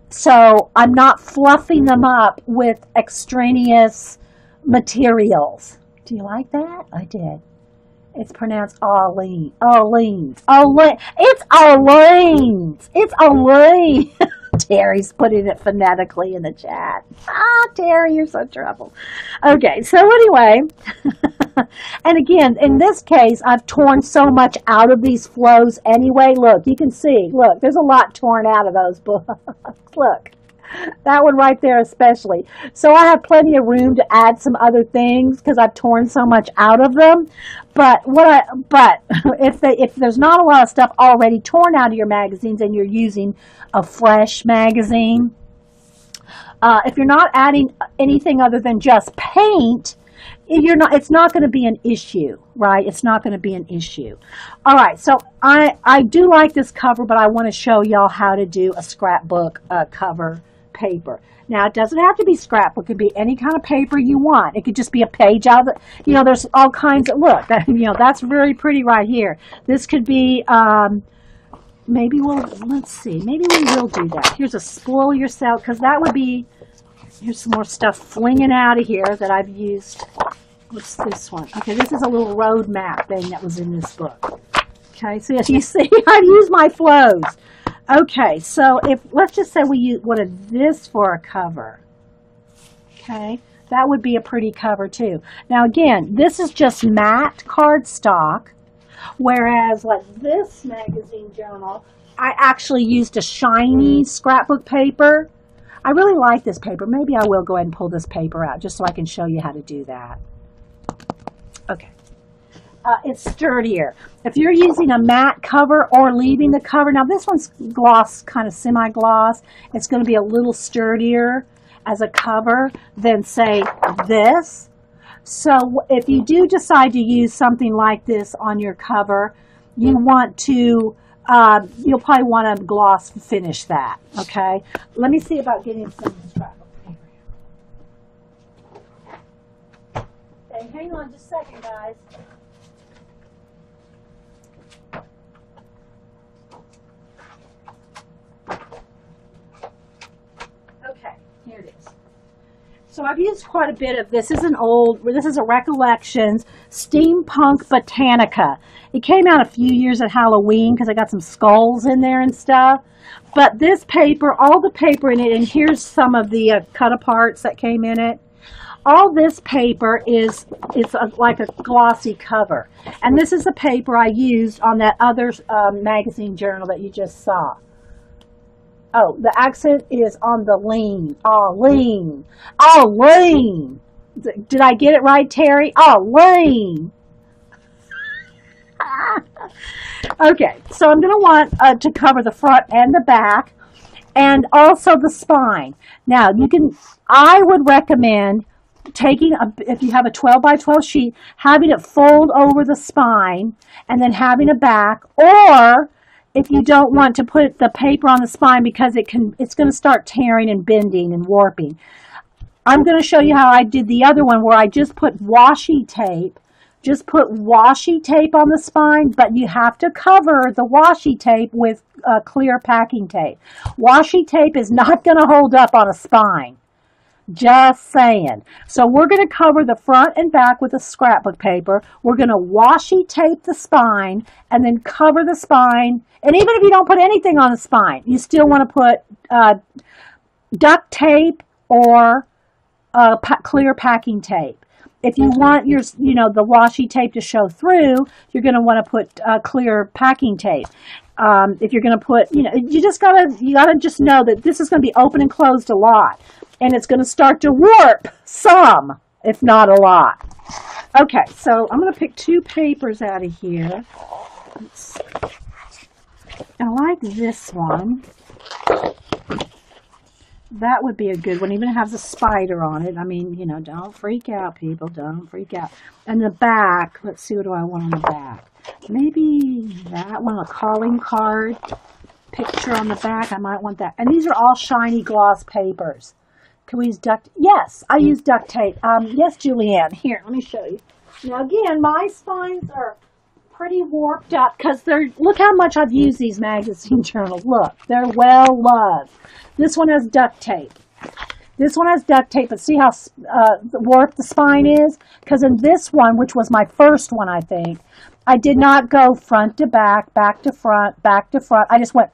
So, I'm not fluffing them up with extraneous materials. Do you like that? I did. It's pronounced Arlene. Arlene's. Arlene. It's Arlene's. It's Arlene. Terry's putting it phonetically in the chat. Ah, Terry, you're so trouble. Okay, so anyway, and again, in this case, I've torn so much out of these flows anyway. Look, you can see. Look, there's a lot torn out of those books. Look. That one right there especially. So I have plenty of room to add some other things because I've torn so much out of them. But if there's not a lot of stuff already torn out of your magazines and you're using a fresh magazine, if you're not adding anything other than just paint, it's not going to be an issue, right? It's not going to be an issue. All right, so I do like this cover, but I want to show y'all how to do a scrapbook cover paper. Now, it doesn't have to be scrapbook. It could be any kind of paper you want. It could just be a page out of it. You know, there's all kinds of, look, that's very pretty right here. This could be, let's see, maybe we will do that. Here's a spoil yourself, because that would be, here's some more stuff flinging out of here that I've used. What's this one? Okay, this is a little road map thing that was in this book. Okay, so you see, I've used my flows. Okay, so let's just say we wanted this for a cover. Okay, that would be a pretty cover too. Now again, this is just matte cardstock, whereas like this magazine journal, I actually used a shiny scrapbook paper. I really like this paper. Maybe I will go ahead and pull this paper out just so I can show you how to do that. Okay. It's sturdier. If you're using a matte cover or leaving the cover, now this one's gloss, kind of semi-gloss. It's going to be a little sturdier as a cover than, say, this. So if you do decide to use something like this on your cover, you want to, you'll probably want to gloss finish that, okay? Let me see about getting some scrapbook paper. Okay, hang on just a second, guys. Okay, here it is. So I've used quite a bit of this. This is a Recollections Steampunk Botanica. It came out a few years at Halloween because I got some skulls in there and stuff. But this paper, all the paper in it, and here's some of the cut-aparts that came in it. All this paper is like a glossy cover. And this is the paper I used on that other magazine journal that you just saw. Oh, the accent is on the lean. Oh, lean. Oh, lean. Did I get it right, Terry? Oh, lean. Okay, so I'm going to want to cover the front and the back and also the spine. Now, I would recommend taking, if you have a 12 by 12 sheet, having it fold over the spine and then having a back, or if you don't want to put the paper on the spine because it's going to start tearing and bending and warping. I'm going to show you how I did the other one where I just put washi tape. Just put washi tape on the spine, but you have to cover the washi tape with clear packing tape. Washi tape is not going to hold up on a spine. Just saying. So we're going to cover the front and back with a scrapbook paper. We're going to washi tape the spine and then cover the spine. And even if you don't put anything on the spine, you still want to put duct tape or clear packing tape. If you want the washi tape to show through, you're going to want to put clear packing tape. If you're going to put, you gotta just know that this is going to be open and closed a lot. And it's going to start to warp some, if not a lot. Okay, so I'm going to pick two papers out of here. I like this one. That would be a good one. Even has a spider on it. I mean, don't freak out, people. Don't freak out. And the back, let's see, what do I want on the back? Maybe that one, a calling card picture on the back. I might want that. And these are all shiny gloss papers. Can we use duct? Yes, I use duct tape. Yes, Julianne. Here, let me show you. Now, again, my spines are pretty warped up because look how much I've used these magazine journals. Look, they're well loved. This one has duct tape. This one has duct tape, but see how warped the spine is? Because in this one, which was my first one, I think, I did not go front to back to front, back to front. I just went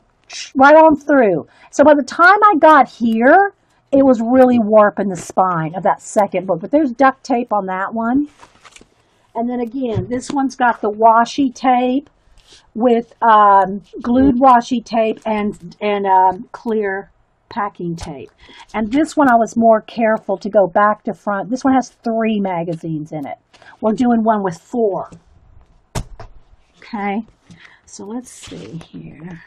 right on through. So by the time I got here, it was really warping the spine of that second book. But there's duct tape on that one. And then again, this one's got the washi tape with glued washi tape and clear packing tape. And this one I was more careful to go back to front. This one has 3 magazines in it. We're doing one with 4. Okay, so let's see here.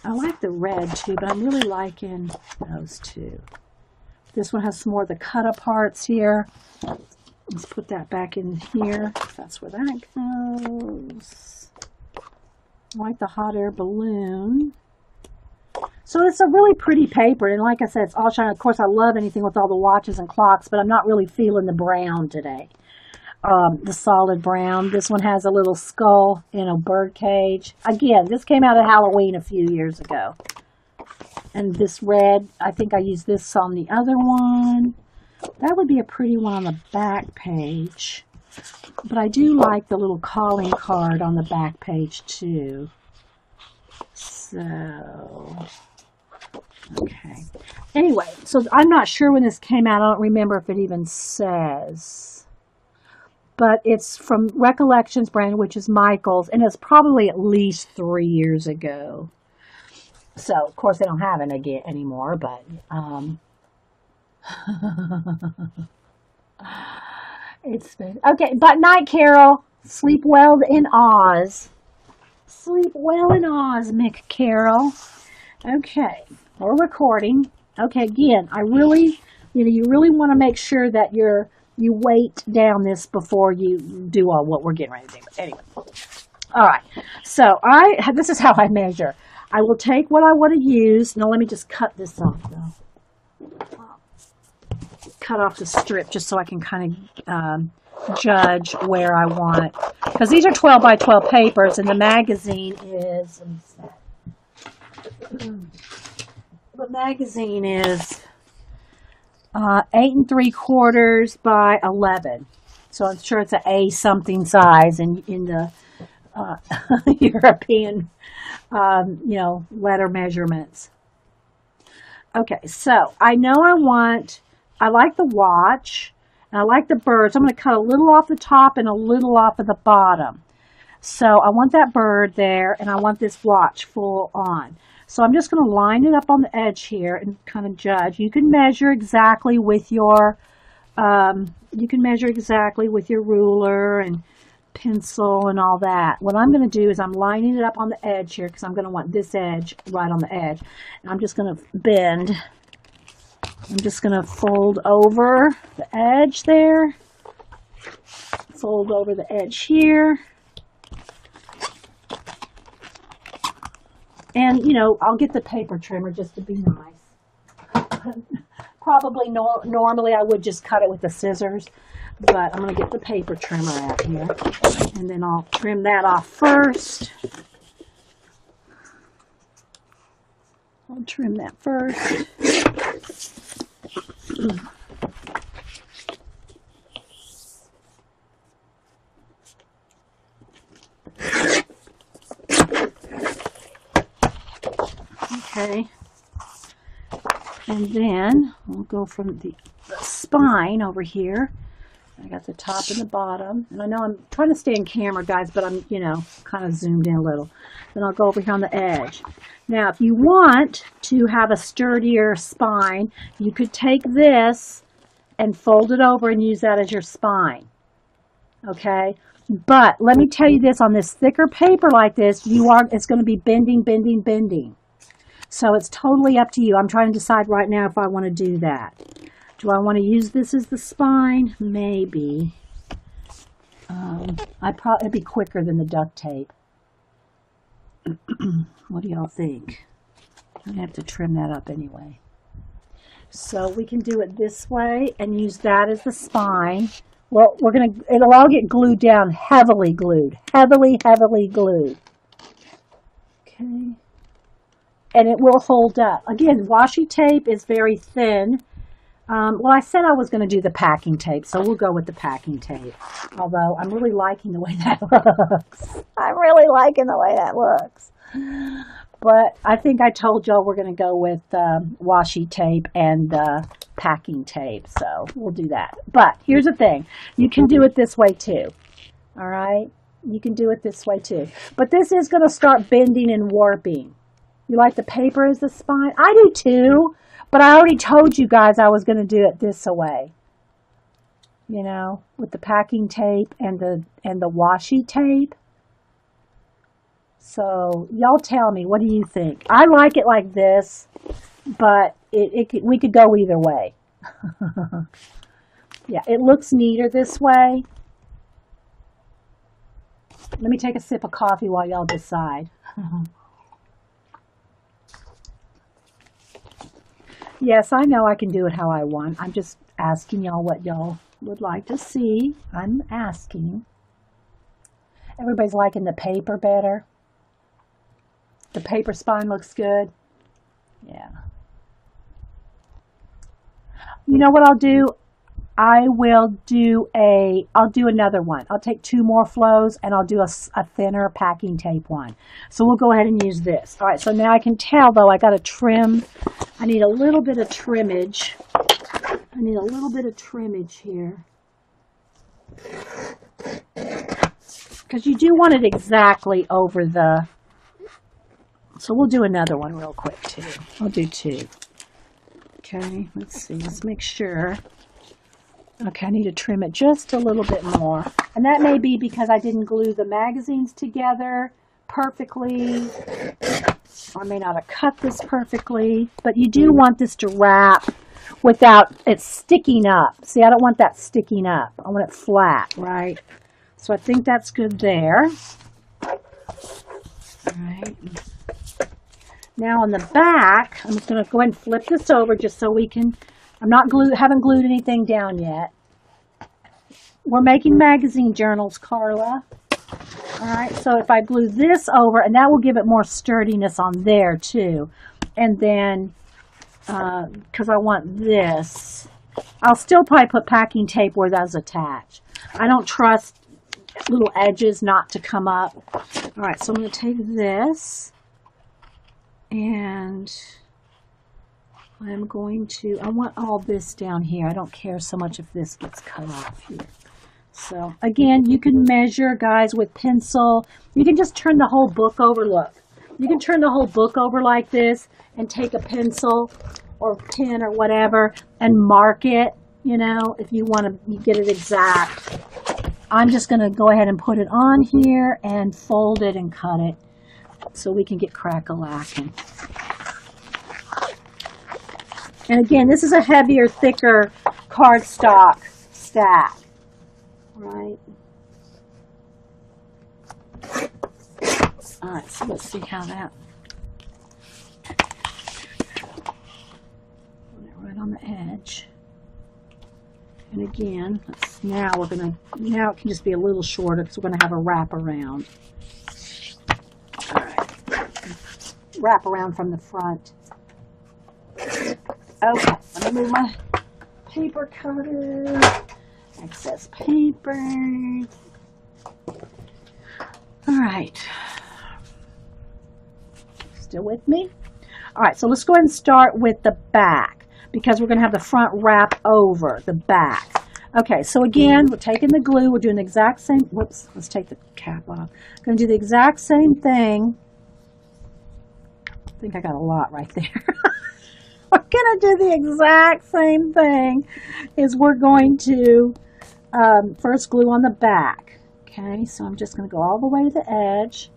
I like the red too, but I'm really liking those two. This one has some more of the cut-aparts here. Let's put that back in here. That's where that goes. I like the hot air balloon. So it's a really pretty paper, and like I said, it's all shiny. Of course, I love anything with all the watches and clocks, but I'm not really feeling the brown today. The solid brown. This one has a little skull in a bird cage. Again, this came out at Halloween a few years ago. And this red, I think I used this on the other one. That would be a pretty one on the back page. But I do like the little calling card on the back page too. So, okay. Anyway, so I'm not sure when this came out. I don't remember if it even says. But it's from Recollections brand, which is Michael's, and it's probably at least 3 years ago. So, of course, they don't have it again anymore, but it's been okay. But night, Carol. Sleep well in Oz. Sleep well in Oz, Mick Carroll. Okay, we're recording. Okay, again, I really, you really want to make sure that your you weight down this before you do all what we're getting ready to do. But anyway, all right. So this is how I measure. I will take what I want to use. Now let me just cut this off though. Cut off the strip just so I can kind of judge where I want, because these are 12 by 12 papers and the magazine is, the magazine is 8 3/4 by 11. So I'm sure it's an A something size in the European, letter measurements. Okay, so I know I like the watch, and I like the birds. I'm going to cut a little off the top and a little off of the bottom. So I want that bird there, and I want this watch full on. So I'm just going to line it up on the edge here and kind of judge. You can measure exactly with your, ruler and pencil and all that. What I'm going to do is I'm lining it up on the edge here because I'm going to want this edge right on the edge. And I'm just going to bend. I'm just going to fold over the edge there. Fold over the edge here. And, I'll get the paper trimmer just to be nice. Probably normally I would just cut it with the scissors, but I'm going to get the paper trimmer out here. And then I'll trim that off first. I'll trim that first. Okay, and then we'll go from the spine over here. I got the top and the bottom, and I know I'm trying to stay in camera, guys, but I'm, kind of zoomed in a little. Then I'll go over here on the edge. Now, if you want to have a sturdier spine, you could take this and fold it over and use that as your spine. Okay? But let me tell you this, on this thicker paper like this, it's going to be bending, bending, bending. So it's totally up to you. I'm trying to decide right now if I want to do that. Do I want to use this as the spine? Maybe. It'd be quicker than the duct tape. What do y'all think? I'm going to have to trim that up anyway. So we can do it this way and use that as the spine. Well, it'll all get glued down, heavily glued. Heavily, heavily glued. Okay. And it will hold up. Again, washi tape is very thin. Well, I said I was going to do the packing tape, so we'll go with the packing tape. Although, I'm really liking the way that looks. I'm really liking the way that looks. But I think I told y'all we're going to go with washi tape and packing tape, so we'll do that. But here's the thing. You can do it this way, too. All right? You can do it this way, too. But this is going to start bending and warping. You like the paper as the spine? I do too, but I already told you guys I was going to do it this way. With the packing tape and the washi tape. So y'all tell me, what do you think? I like it like this, but we could go either way. Yeah, it looks neater this way. Let me take a sip of coffee while y'all decide. Yes, I know I can do it how I want. I'm just asking y'all what y'all would like to see. I'm asking. Everybody's liking the paper better. The paper spine looks good. Yeah. You know what I'll do? I'll do another one. I'll take 2 more flows and I'll do a thinner packing tape one. So we'll go ahead and use this. All right, so now I can tell though I got to trim. I need a little bit of trimmage. I need a little bit of trimmage here. Because you do want it exactly over the... So we'll do another one real quick too. I'll do 2. Okay, let's see. Let's make sure. Okay, I need to trim it just a little bit more. And that may be because I didn't glue the magazines together perfectly. I may not have cut this perfectly. But you do want this to wrap without it sticking up. See, I don't want that sticking up. I want it flat, right? So I think that's good there. All right. Now on the back, I'm just going to go ahead and flip this over just so we can, haven't glued anything down yet. We're making magazine journals, Carla. All right, so if I glue this over, and that will give it more sturdiness on there too. And then, because I want this, I'll still probably put packing tape where that's attached. I don't trust little edges not to come up. All right, so I'm going to take this, and I'm going to, I want all this down here. I don't care so much if this gets cut off here. So again, you can measure, guys, with pencil. You can just turn the whole book over. Look, you can turn the whole book over like this and take a pencil or pen or whatever and mark it, you know, if you want to get it exact. I'm just going to go ahead and put it on here and fold it and cut it so we can get crack-a-lacking. And again, this is a heavier, thicker cardstock stack. Right. All right, so let's see how that. Put it right on the edge. And again, now it can just be a little shorter because we're going to have a wrap around. All right. Wrap around from the front. Okay, let me move my paper cutter. Excess paper. All right. Still with me? All right, so let's go ahead and start with the back because we're going to have the front wrap over the back. Okay, so again, we're taking the glue. We're doing the exact same. Whoops, let's take the cap off. Going to do the exact same thing. I think I got a lot right there. We're going to do the exact same thing. Is we're going to first glue on the back. Okay, so I'm just going to go all the way to the edge.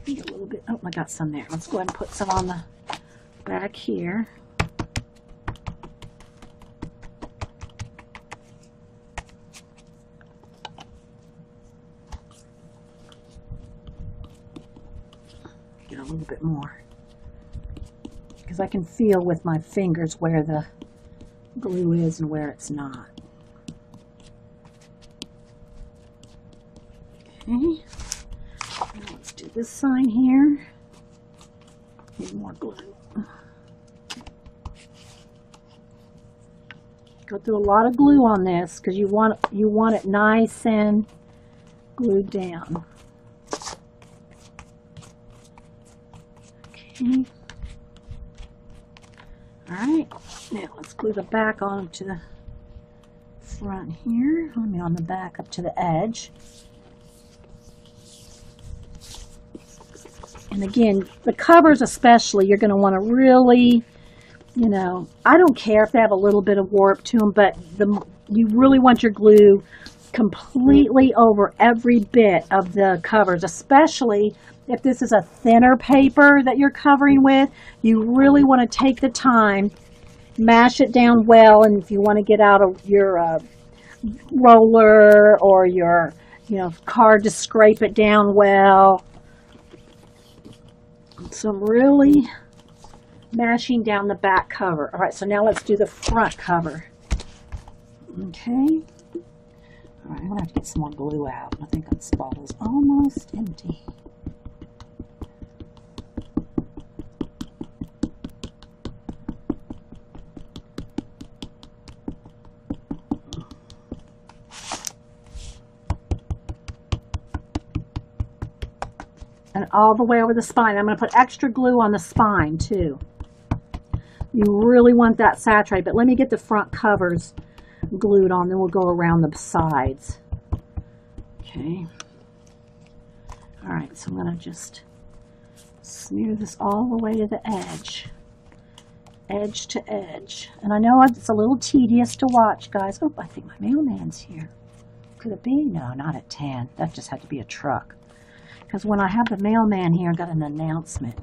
Need a little bit. Oh, I got some there. Let's go ahead and put some on the back here. Get a little bit more. Because I can feel with my fingers where the glue is and where it's not. Okay. Now let's do this side here. Need more glue. Go through a lot of glue on this because you want it nice and glued down. Okay. Alright, now let's glue the back onto the front here. I mean on the back up to the edge. And again, the covers especially, you're going to want to really, you know, I don't care if they have a little bit of warp to them, but you really want your glue completely over every bit of the covers, especially if this is a thinner paper that you're covering with. You really want to take the time, mash it down well, and if you want to get out of your roller or your, you know, card to scrape it down well. So I'm really mashing down the back cover. All right, so now let's do the front cover. Okay. All right, I'm going to have to get some more glue out. I think this bottle's almost empty. And all the way over the spine. I'm going to put extra glue on the spine too. You really want that saturated, but let me get the front covers glued on, then we'll go around the sides. Okay. All right, so I'm going to just smear this all the way to the edge to edge. And I know it's a little tedious to watch, guys. Oh, I think my mailman's here. Could it be? No, not at 10. That just had to be a truck. Because when I have the mailman here, I got an announcement.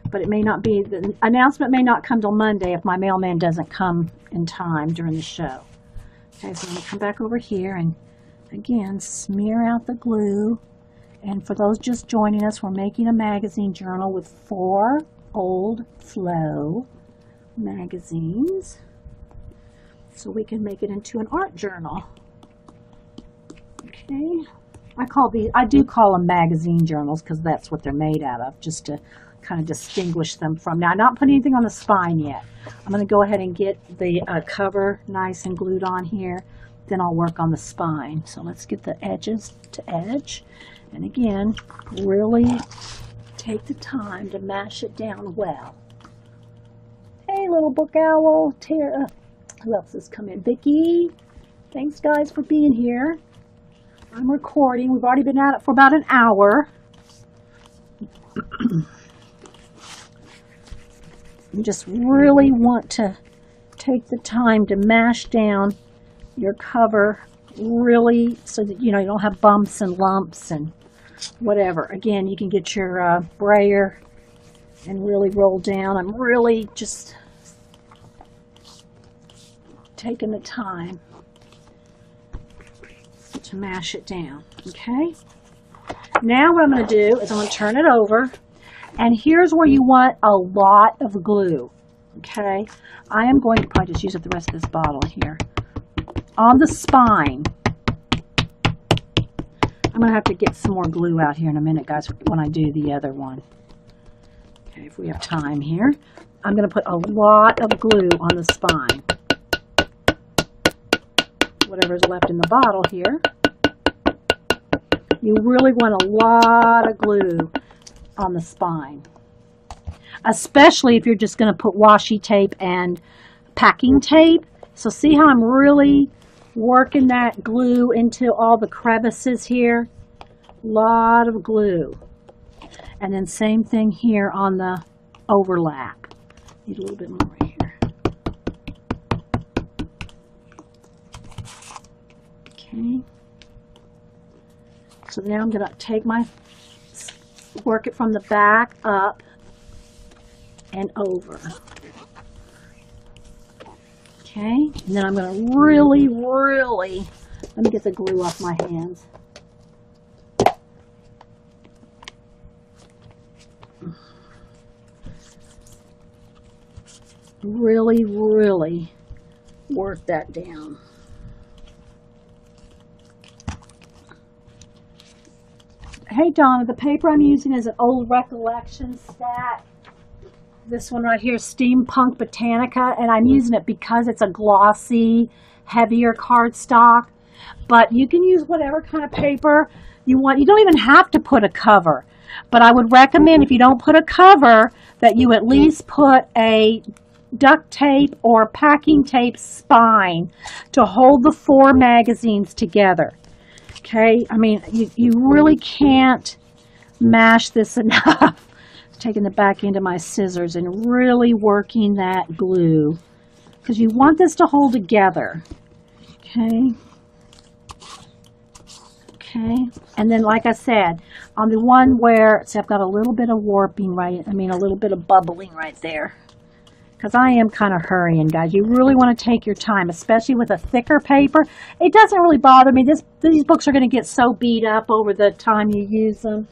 But it may not be, the announcement may not come till Monday if my mailman doesn't come in time during the show. Okay, so I'm going to come back over here and again smear out the glue. And for those just joining us, we're making a magazine journal with 4 old Flow magazines. So we can make it into an art journal. Okay. I do call them magazine journals because that's what they're made out of, just to kind of distinguish them from. Now, I'm not putting anything on the spine yet. I'm going to go ahead and get the cover nice and glued on here. Then I'll work on the spine. So let's get the edges to edge. And again, really take the time to mash it down well. Hey, little book owl. Tara. Who else has come in? Vicki. Thanks, guys, for being here. I'm recording. We've already been at it for about an hour. You just really want to take the time to mash down your cover really so that you don't have bumps and lumps and whatever. Again, you can get your brayer and really roll down. I'm really just taking the time to mash it down. Okay, now what I'm going to do is I'm going to turn it over, and here's where you want a lot of glue. Okay, I am going to probably just use up the rest of this bottle here on the spine. I'm going to have to get some more glue out here in a minute, guys, when I do the other one. Okay, if we have time here. I'm going to put a lot of glue on the spine. Whatever's left in the bottle here. You really want a lot of glue on the spine. Especially if you're just going to put washi tape and packing tape. So see how I'm really working that glue into all the crevices here? A lot of glue. And then same thing here on the overlap. Need a little bit more here. Okay. So now I'm going to work it from the back up and over. Okay, and then I'm going to really, let me get the glue off my hands. Really work that down. Hey Donna, the paper I'm using is an old Recollection stack. This one right here, Steampunk Botanica, and I'm using it because it's a glossy, heavier cardstock. But you can use whatever kind of paper you want. You don't even have to put a cover. But I would recommend, if you don't put a cover, that you at least put a duct tape or packing tape spine to hold the 4 magazines together. Okay, I mean, you really can't mash this enough. Taking the back end of my scissors and really working that glue because you want this to hold together. Okay. Okay, and then like I said, on the one where, see, I've got a little bit of warping a little bit of bubbling right there. Because I am kind of hurrying, guys. You really want to take your time, especially with a thicker paper. It doesn't really bother me. These books are going to get so beat up over the time you use them.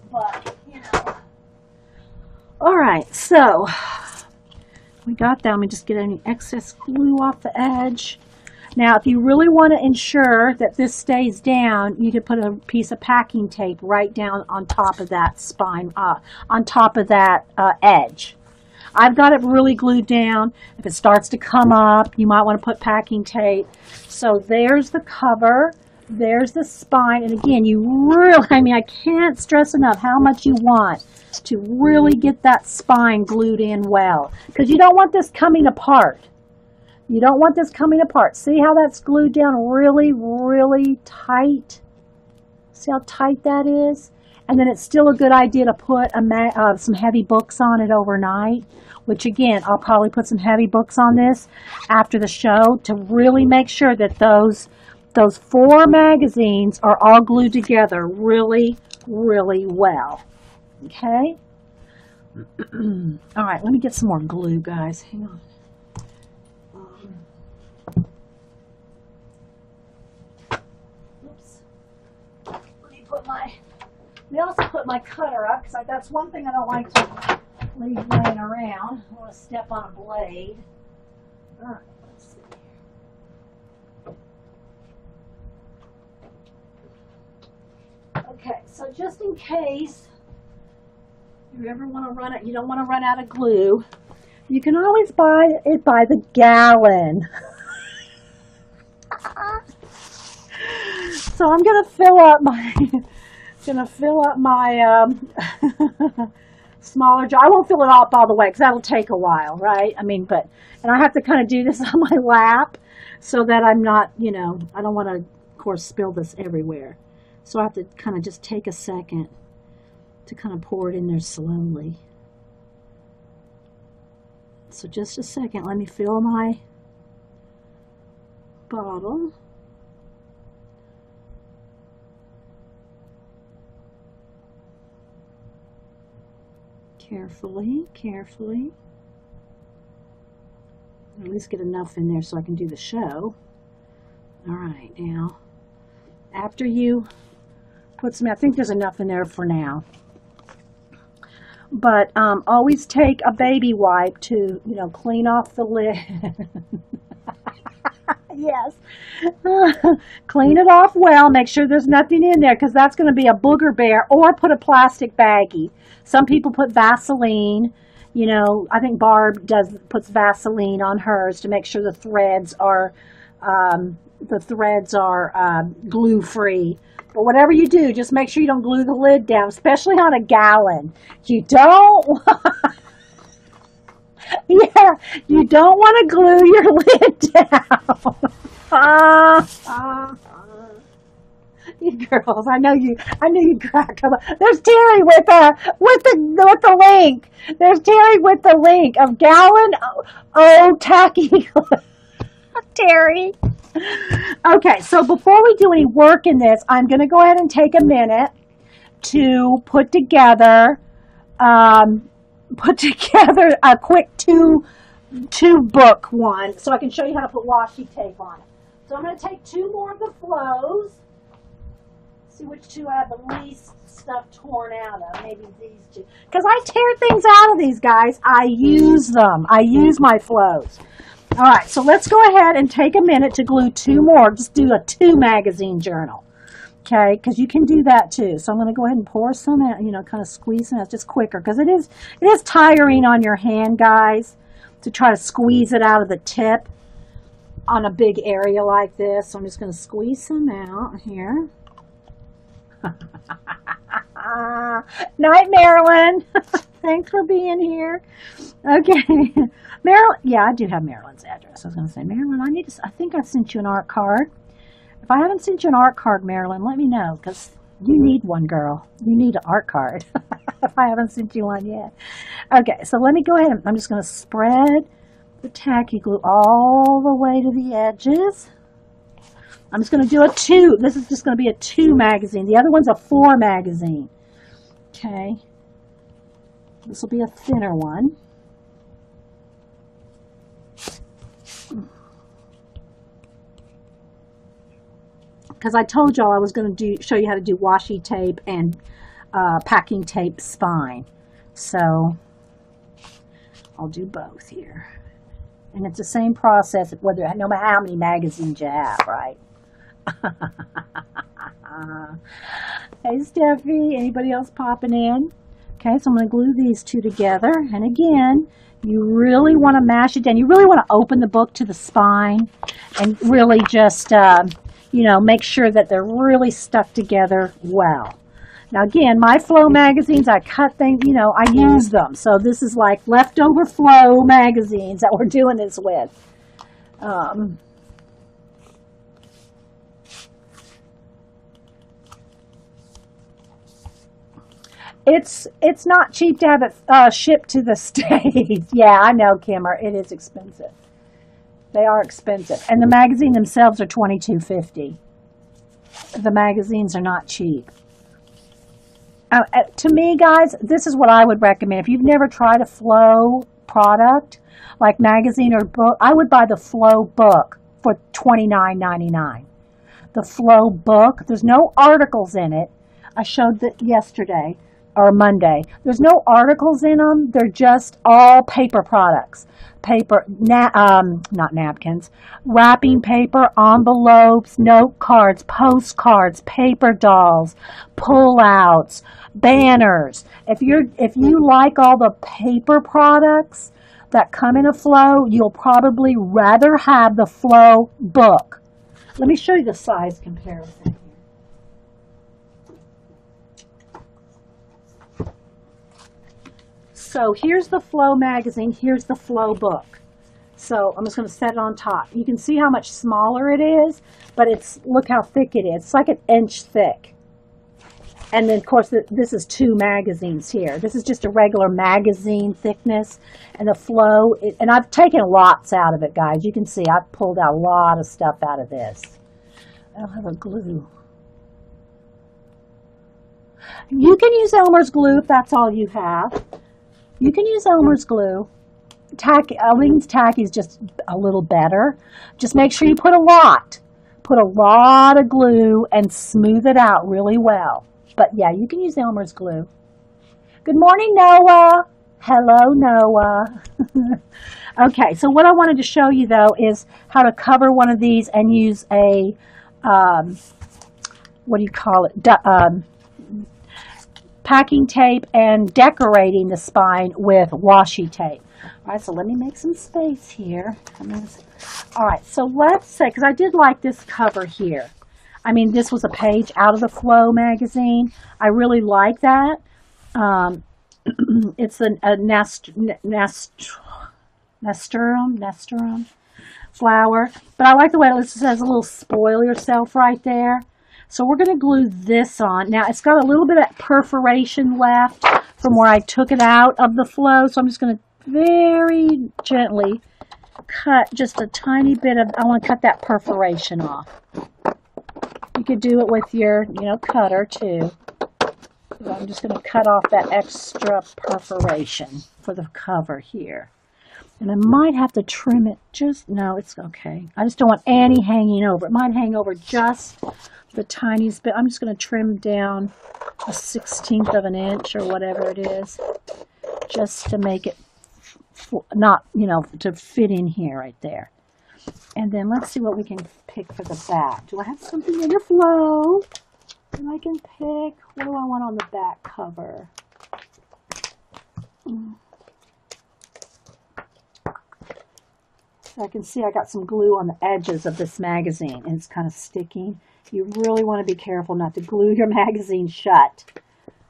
But, All right, so we got that. Let me just get any excess glue off the edge. Now, if you really want to ensure that this stays down, you could put a piece of packing tape right down on top of that spine, on top of that edge. I've got it really glued down. If it starts to come up, you might want to put packing tape. So there's the cover. There's the spine. And again, you really, I can't stress enough how much you want to really get that spine glued in well. Because you don't want this coming apart. You don't want this coming apart. See how that's glued down really tight? See how tight that is? And then it's still a good idea to put some heavy books on it overnight, which again, I'll probably put some heavy books on this after the show to really make sure that those those 4 magazines are all glued together really, really well. Okay? All right, let me get some more glue, guys. Hang on. Oops. Let me also put my cutter up, because that's one thing I don't like to leave laying around. I want to step on a blade. All right, let's see. Okay, so just in case you ever want to run it, you don't want to run out of glue, you can always buy it by the gallon. So I'm gonna fill up my smaller jar. I won't fill it up all the way because that'll take a while, right? I mean, and I have to kind of do this on my lap so that I'm not, I don't want to, of course, spill this everywhere. So I have to kind of just take a second to kind of pour it in there slowly. So just a second, let me fill my bottle. Carefully. At least get enough in there so I can do the show. All right, now, after you put some, I think there's enough in there for now. But always take a baby wipe to, clean off the lid. Yes. Clean it off well. Make sure there's nothing in there because that's going to be a booger bear, or put a plastic baggie. Some people put Vaseline. I think Barb puts Vaseline on hers to make sure the threads are glue free. But whatever you do, just make sure you don't glue the lid down, especially on a gallon. You don't you don't want to glue your lid down. You girls, I knew you crack up. There's Terry with the link. There's Terry with the link of gallon tacky. Terry. Okay, so before we do any work in this, I'm going to go ahead and take a minute to put together a quick two book one, so I can show you how to put washi tape on it. So I'm going to take 2 more of the flows. See which 2 I have the least stuff torn out of. Maybe these 2. Because I tear things out of these, guys. I use them. I use my flows. All right, so let's go ahead and take a minute to glue 2 more. Just do a 2 magazine journal. Okay, because you can do that too. So I'm going to go ahead and pour some out, kind of squeeze it out just quicker. Because it is tiring on your hand, guys, to try to squeeze it out of the tip on a big area like this. So I'm just going to squeeze some out here. Night, Marilyn. Thanks for being here. Okay, Marilyn. Yeah, I do have Marilyn's address. I was going to say, Marilyn, I think I sent you an art card. If I haven't sent you an art card, Marilyn, let me know, because you need one, girl. You need an art card. If I haven't sent you one yet. Okay, so let me go ahead. I'm just going to spread the tacky glue all the way to the edges. I'm just going to do a 2. This is just going to be a 2 magazine. The other one's a 4 magazine. Okay. This will be a thinner one. Because I told y'all I was going to show you how to do washi tape and packing tape spine. So I'll do both here. And it's the same process no matter how many magazines you have, right? Hey, Steffi. Anybody else popping in? Okay, so I'm going to glue these 2 together. And again, you really want to mash it down. You really want to open the book to the spine and really just, make sure that they're really stuck together well. Now, again, my flow magazines, I cut things, I use them. So this is like leftover flow magazines that we're doing this with. It's not cheap to have it shipped to the States. Yeah, I know, Kimmer. It is expensive. They are expensive. And the magazine themselves are $22.50. the magazines are not cheap. To me, guys, this is what I would recommend. If you've never tried a Flow product, like magazine or book, I would buy the Flow book for $29.99. The Flow book, there's no articles in it. I showed that yesterday or Monday. There's no articles in them. They're just all paper products. Paper, not napkins, wrapping paper, envelopes, note cards, postcards, paper dolls, pullouts, banners. If you like all the paper products that come in a Flow, you'll probably rather have the Flow book. Let me show you the size comparison. So here's the Flow magazine, here's the Flow book. So I'm just going to set it on top. You can see how much smaller it is, but look how thick it is. It's like an inch thick. And then, of course, this is 2 magazines here. This is just a regular magazine thickness. And the Flow, and I've taken lots out of it, guys. You can see I've pulled out a lot of stuff out of this. I don't have a glue. You can use Elmer's glue if that's all you have. You can use Elmer's glue. Elmer's tacky is just a little better. Just make sure you put a lot. Put a lot of glue and smooth it out really well. But yeah, you can use Elmer's glue. Good morning, Noah. Hello, Noah. Okay, so what I wanted to show you though is how to cover one of these and use a, what do you call it? Packing tape and decorating the spine with washi tape. All right, so let me make some space here. All right, so let's say, because I did like this cover here. I mean, this was a page out of the Flow magazine. I really like that. It's a nasturtium flower. But I like the way it says a little spoil yourself right there. So we're going to glue this on. Now, it's got a little bit of perforation left from where I took it out of the Flow. So I'm just going to very gently cut just a tiny bit of, I want to cut that perforation off. You could do it with your, cutter too. So I'm just going to cut off that extra perforation for the cover here. And I might have to trim it no, it's okay. I just don't want any hanging over. It might hang over just the tiniest bit. I'm just going to trim down a 1/16 of an inch or whatever it is, just to make it not, to fit in here right there. And then let's see what we can pick for the back. Do I have something in the Flow that I can pick? What do I want on the back cover? So I can see I got some glue on the edges of this magazine, and it's kind of sticking. You really want to be careful not to glue your magazine shut.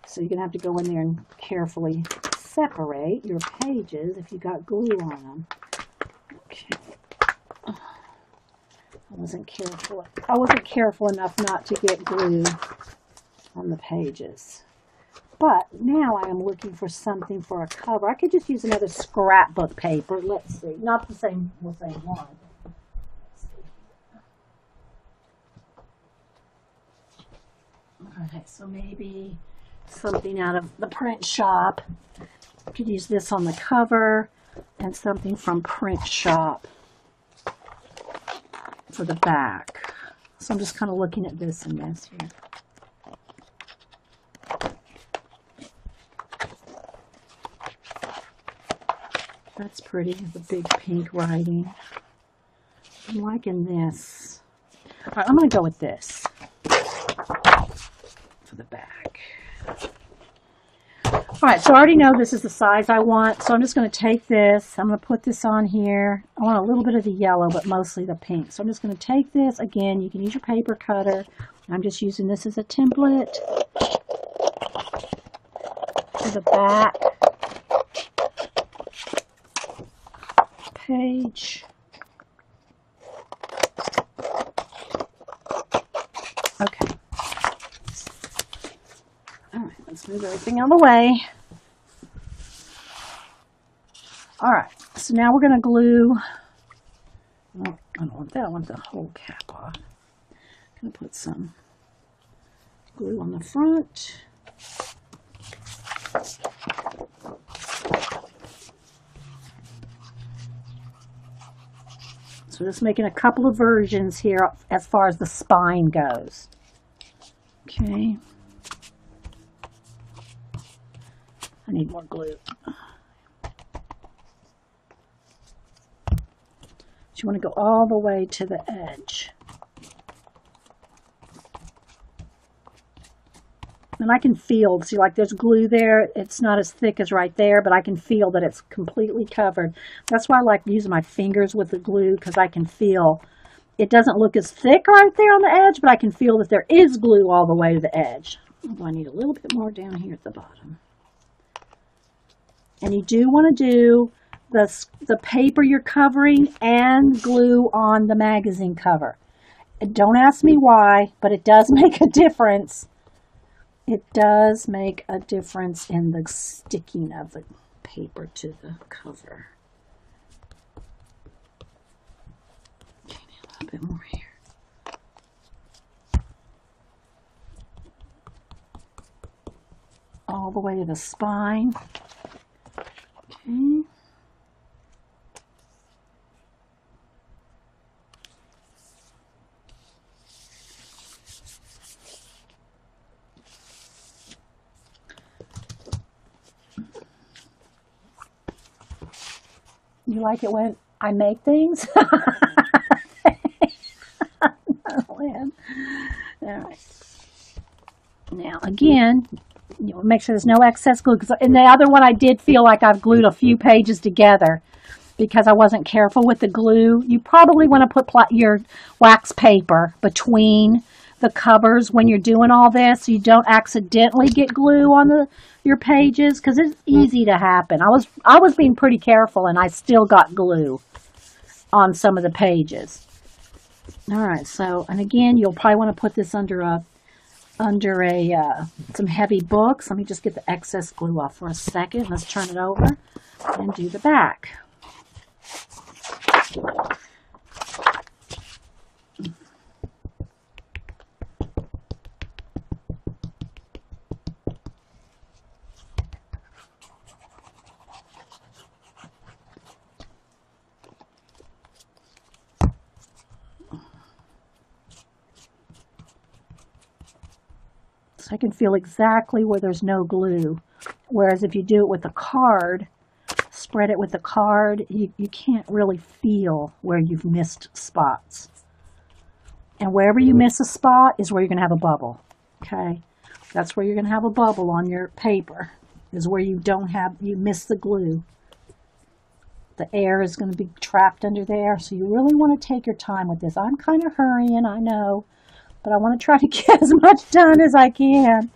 So you're going to have to go in there and carefully separate your pages if you got glue on them. Okay. I wasn't careful enough not to get glue on the pages. But now I am looking for something for a cover. I could just use another scrapbook paper. Let's see. Not the same one. Let's see. Okay, so maybe something out of the print shop. I could use this on the cover and something from Print Shop for the back. So I'm just kind of looking at this and this here. That's pretty, the big pink writing. I'm liking this. All right, I'm going to go with this for the back. All right, so I already know this is the size I want, so I'm just going to take this. I'm going to put this on here. I want a little bit of the yellow, but mostly the pink. So I'm just going to take this. Again, you can use your paper cutter. I'm just using this as a template for the back page. Okay. All right, let's move everything out of the way. All right, so now we're going to glue. Well, I don't want that. I want the whole cap on. I'm going to put some Glue on the front. So just making a couple of versions here as far as the spine goes. Okay. I need more glue. So you want to go all the way to the edge. And I can feel, see, like there's glue there. It's not as thick as right there, but I can feel that it's completely covered. That's why I like using my fingers with the glue, because I can feel it doesn't look as thick right there on the edge, but I can feel that there is glue all the way to the edge. Although I need a little bit more down here at the bottom. And you do want to do the paper you're covering and glue on the magazine cover. And don't ask me why, but it does make a difference. It does make a difference in the sticking of the paper to the cover. Okay, now a little bit more here. All the way to the spine. Okay. You like it when I make things? All right. Now, again, make sure there's no excess glue. Because in the other one, I did feel like I've glued a few pages together because I wasn't careful with the glue. You probably want to put your wax paper between the covers when you're doing all this, so you don't accidentally get glue on your pages, because it's easy to happen. I was being pretty careful, and I still got glue on some of the pages. All right, so, and again, you'll probably want to put this under some heavy books. Let me just get the excess glue off for a second. Let's turn it over and do the back. I can feel exactly where there's no glue. Whereas if you do it with a card, spread it with the card, you can't really feel where you've missed spots. And wherever you miss a spot is where you're going to have a bubble. Okay? That's where you're going to have a bubble on your paper, is where you miss the glue. The air is going to be trapped under there, so you really want to take your time with this. I'm kind of hurrying, I know. But I want to try to get as much done as I can,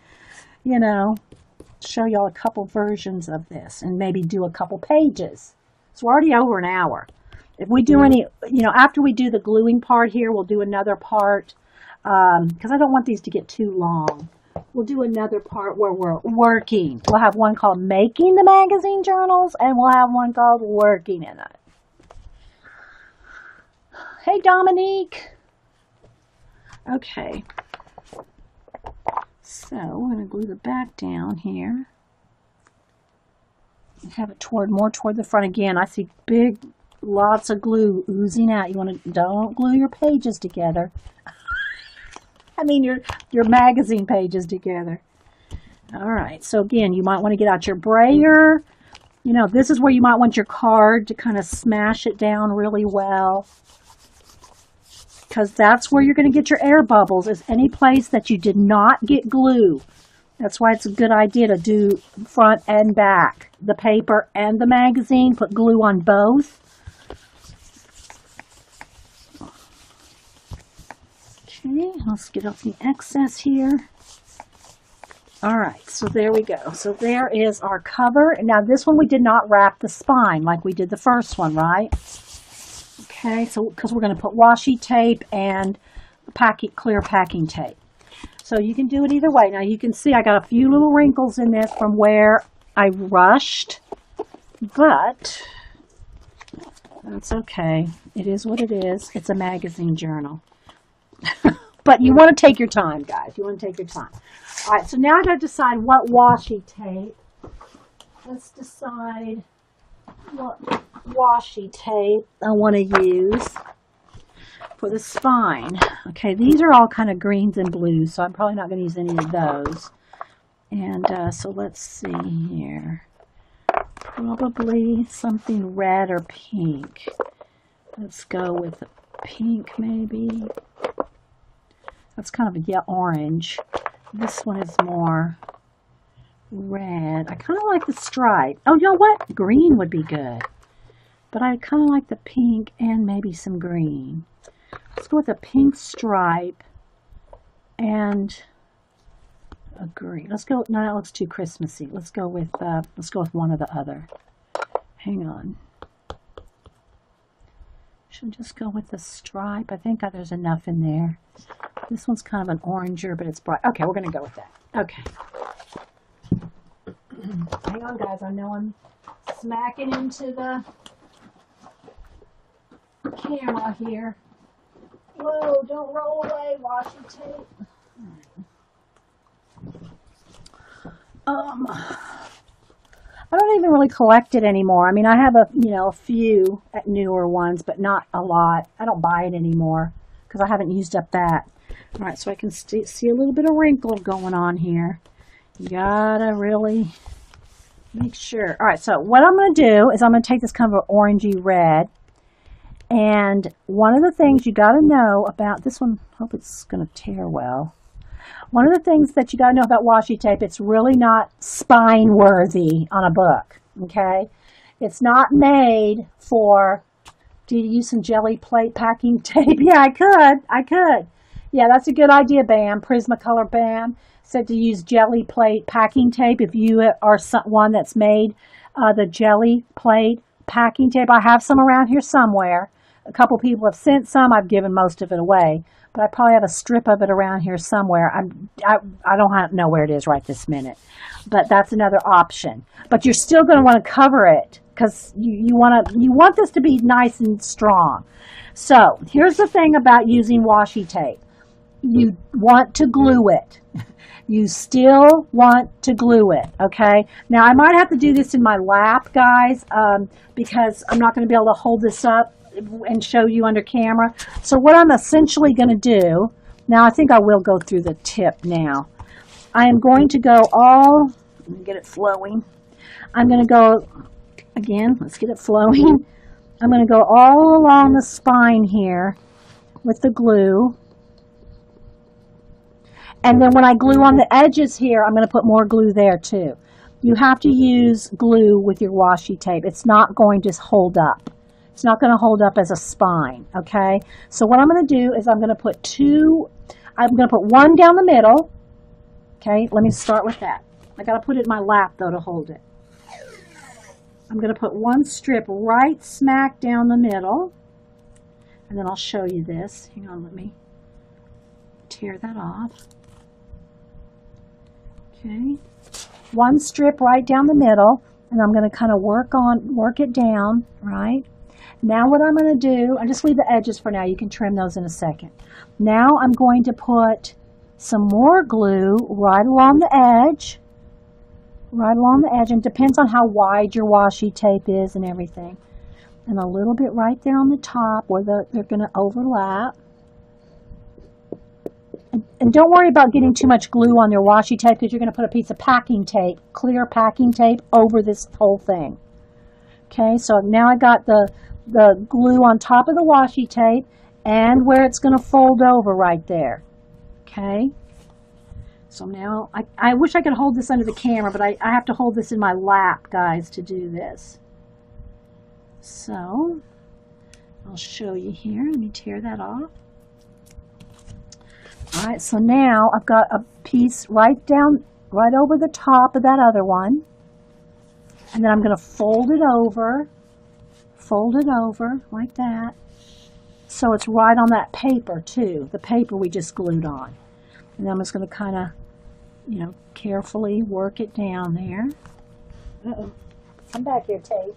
show y'all a couple versions of this and maybe do a couple pages. So we're already over an hour. If we do any, after we do the gluing part here, we'll do another part, because I don't want these to get too long. We'll do another part where we're working. We'll have one called Making the Magazine Journals, and we'll have one called Working in It. Hey, Dominique. Okay, so we're going to glue the back down here. Have it more toward the front again. I see lots of glue oozing out. Don't glue your pages together. I mean your magazine pages together. All right, so again, you might want to get out your brayer. This is where you might want your card to kind of smash it down really well, because that's where you're going to get your air bubbles, is any place that you did not get glue. That's why it's a good idea to do front and back, the paper and the magazine, put glue on both. Okay, let's get off the excess here. All right, so there we go. So there is our cover. Now this one we did not wrap the spine like we did the first one, right? Okay, so because we're going to put washi tape and clear packing tape. So you can do it either way. Now you can see I got a few little wrinkles in this from where I rushed, but that's okay. It is what it is. It's a magazine journal. But you want to take your time, guys. You want to take your time. All right, so now I got to decide what washi tape. Let's decide what washi tape I want to use for the spine. Okay, these are all kind of greens and blues, so I'm probably not going to use any of those. And so let's see here. Probably something red or pink. Let's go with pink maybe. That's kind of a orange. This one is more red. I kind of like the stripe. Oh, you know what? Green would be good. But I kind of like the pink and maybe some green. Let's go with a pink stripe and a green. Let's go. No, that looks too Christmassy. Let's go with one or the other. Hang on. Should just go with the stripe. I think there's enough in there. This one's kind of an oranger, but it's bright. Okay, we're going to go with that. Okay. Hang on, guys. I know I'm smacking into the camera here. Whoa, don't roll away, washi tape. I don't even really collect it anymore. I mean, I have a few newer ones, but not a lot. I don't buy it anymore because I haven't used up that. All right, so I can see a little bit of wrinkle going on here. You gotta really make sure. All right, so what I'm gonna do is I'm gonna take this kind of an orangey red. And one of the things you gotta know about this one, hope it's gonna tear well. One of the things that you got to know about washi tape, it's really not spine worthy on a book, okay? It's not made for, do you use some jelly plate packing tape? Yeah, I could. Yeah, that's a good idea, Bam. Prismacolor Bam said to use jelly plate packing tape if you are one that's made the jelly plate packing tape. I have some around here somewhere. A couple people have sent some. I've given most of it away. But I probably have a strip of it around here somewhere. I don't know where it is right this minute. But that's another option. But you're still going to want to cover it because you want this to be nice and strong. So here's the thing about using washi tape. You want to glue it. You still want to glue it, okay? Now, I might have to do this in my lap, guys, because I'm not going to be able to hold this up and show you under camera. So what I'm essentially going to do, now I think I will go through the tip now. I am going to go let me get it flowing. I'm going to go, again, let's get it flowing. I'm going to go all along the spine here with the glue. And then when I glue on the edges here, I'm going to put more glue there too. You have to use glue with your washi tape. It's not going to hold up. It's not going to hold up as a spine, okay? So what I'm going to do is I'm going to put one down the middle, okay? Let me start with that. I got to put it in my lap, though, to hold it. I'm going to put one strip right smack down the middle, and then I'll show you this. Hang on, let me tear that off. Okay. One strip right down the middle, and I'm going to kind of work it down, right? Now what I'm going to do, I just leave the edges for now. You can trim those in a second. Now I'm going to put some more glue right along the edge. Right along the edge. And it depends on how wide your washi tape is and everything. And a little bit right there on the top where they're going to overlap. And don't worry about getting too much glue on your washi tape because you're going to put a piece of packing tape, clear packing tape, over this whole thing. Okay, so now I got the glue on top of the washi tape and where it's going to fold over right there. Okay, so now I wish I could hold this under the camera, but I have to hold this in my lap, guys, to do this. So I'll show you here. Let me tear that off. All right, so now I've got a piece right over the top of that other one. And then I'm going to fold it over like that. So it's right on that paper too, the paper we just glued on. And then I'm just going to kind of, carefully work it down there. Uh-oh. Come back here, tape.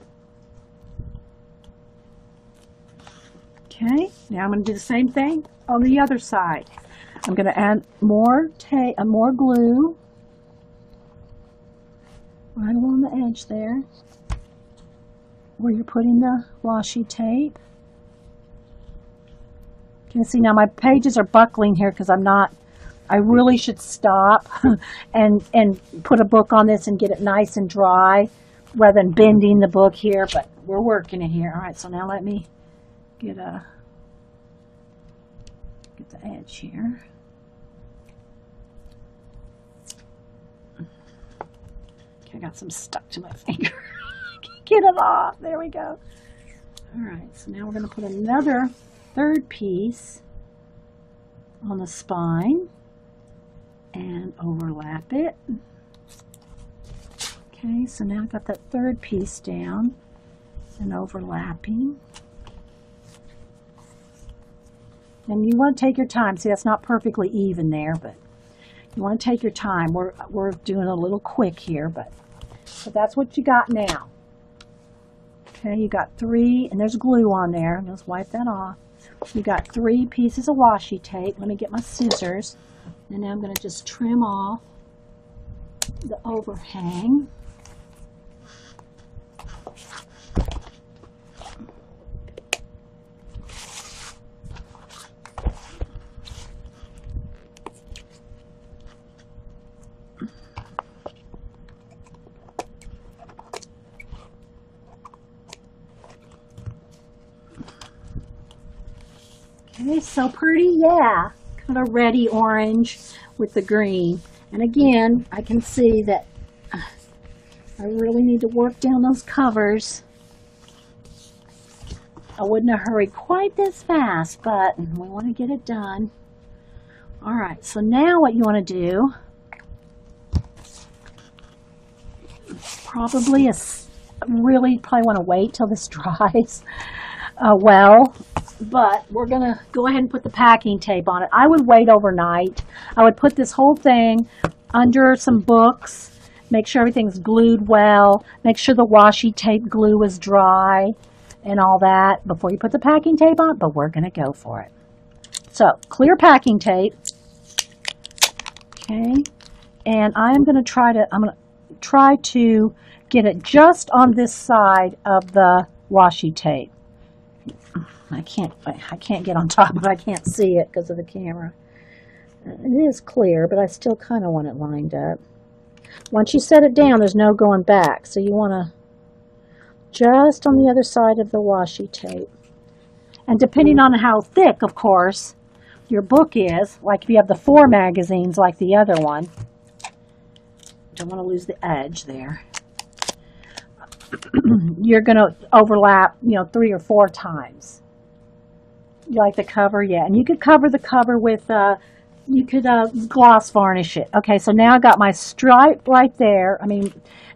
Okay, now I'm going to do the same thing on the other side. I'm going to add more glue right along the edge there where you're putting the washi tape. You can see now my pages are buckling here because I really should stop and put a book on this and get it nice and dry rather than bending the book here, but we're working it here. All right, so now let me get the edge here. Okay, I got some stuck to my finger. Get it off. There we go. All right, so now we're going to put another third piece on the spine and overlap it. Okay, so now I've got that third piece down and overlapping. And you want to take your time. See, that's not perfectly even there, but you want to take your time. We're doing a little quick here, but that's what you got now. Okay, you got 3, and there's glue on there. Let's wipe that off. You got 3 pieces of washi tape. Let me get my scissors. And now I'm going to just trim off the overhang. Okay, so pretty, yeah. Kind of reddy orange with the green. And again, I can see that I really need to work down those covers. I wouldn't have hurried quite this fast, but we want to get it done. All right, so now what you want to do, probably want to wait till this dries well. But we're going to go ahead and put the packing tape on it. I would wait overnight. I would put this whole thing under some books, make sure everything's glued well, make sure the washi tape glue is dry and all that before you put the packing tape on, but we're going to go for it. So, clear packing tape. Okay. And I'm going to try to get it just on this side of the washi tape. I can't get on top of it. I can't see it because of the camera. It is clear, but I still kind of want it lined up. Once you set it down, there's no going back. So you want to just on the other side of the washi tape. And depending on how thick, of course, your book is, like if you have the 4 magazines like the other one, don't want to lose the edge there. You're going to overlap, 3 or 4 times. You like the cover? Yeah. And you could cover the cover with, you could gloss varnish it. Okay, so now I got my stripe right there.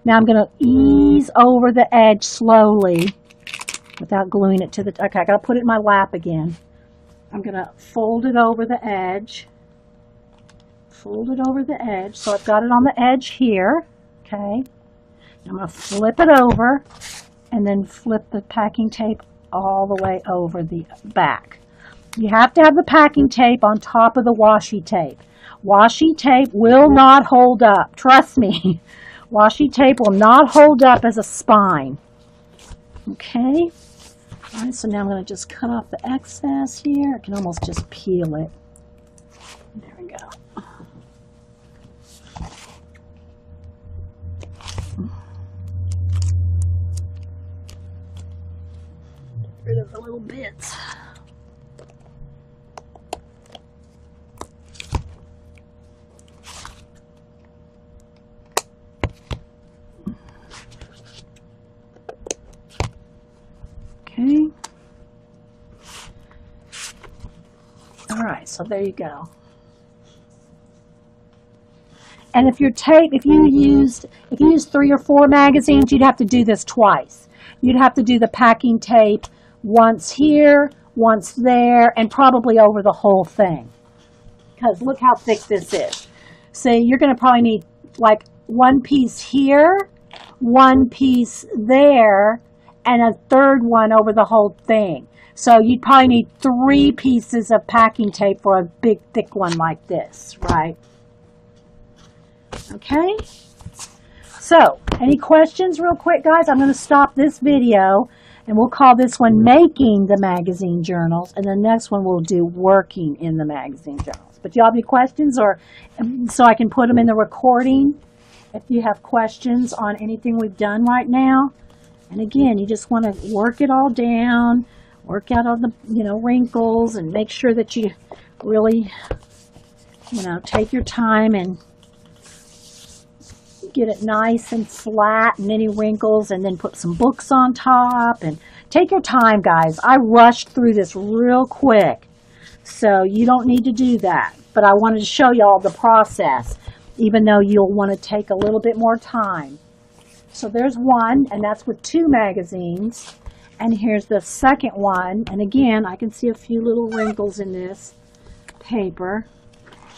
Now I'm going to ease over the edge slowly without gluing it to the, okay, I got to put it in my lap again. I'm going to fold it over the edge. Fold it over the edge. So I've got it on the edge here. Okay. I'm going to flip it over and then flip the packing tape all the way over the back. You have to have the packing tape on top of the washi tape. Washi tape will not hold up. Trust me. Washi tape will not hold up as a spine. Okay. All right, so now I'm going to just cut off the excess here. I can almost just peel it. There we go. Get rid of the little bits. Okay. All right, so there you go. And if your tape, if you used 3 or 4 magazines, you'd have to do this twice. You'd have to do the packing tape once here, once there, and probably over the whole thing. Because look how thick this is. So you're going to probably need like 1 piece here, 1 piece there, and a third one over the whole thing. So you'd probably need 3 pieces of packing tape for a big, thick one like this, right? Okay. So, any questions real quick, guys? I'm going to stop this video, and we'll call this one Making the Magazine Journals, and the next one we'll do Working in the Magazine Journals. But do you have any questions, or so I can put them in the recording if you have questions on anything we've done right now? And again, you just want to work it all down, work out all the, wrinkles, and make sure that you really, take your time and get it nice and flat and any wrinkles, and then put some books on top. And take your time, guys. I rushed through this real quick, so you don't need to do that. But I wanted to show y'all the process, even though you'll want to take a little bit more time. So there's one, and that's with 2 magazines. And here's the second one. And again, I can see a few little wrinkles in this paper.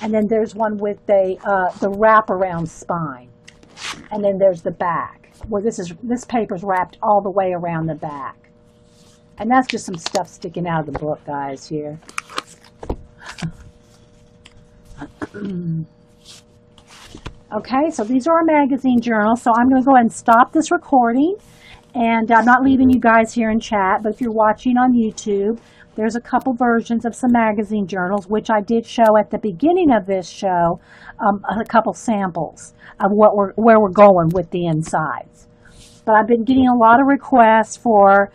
And then there's one with the wraparound spine. And then there's the back, where this paper's wrapped all the way around the back. And that's just some stuff sticking out of the book, guys, here. Okay, so these are our magazine journals. So I'm going to go ahead and stop this recording. And I'm not leaving you guys here in chat, but if you're watching on YouTube, there's a couple versions of some magazine journals, which I did show at the beginning of this show, a couple samples of where we're going with the insides. But I've been getting a lot of requests for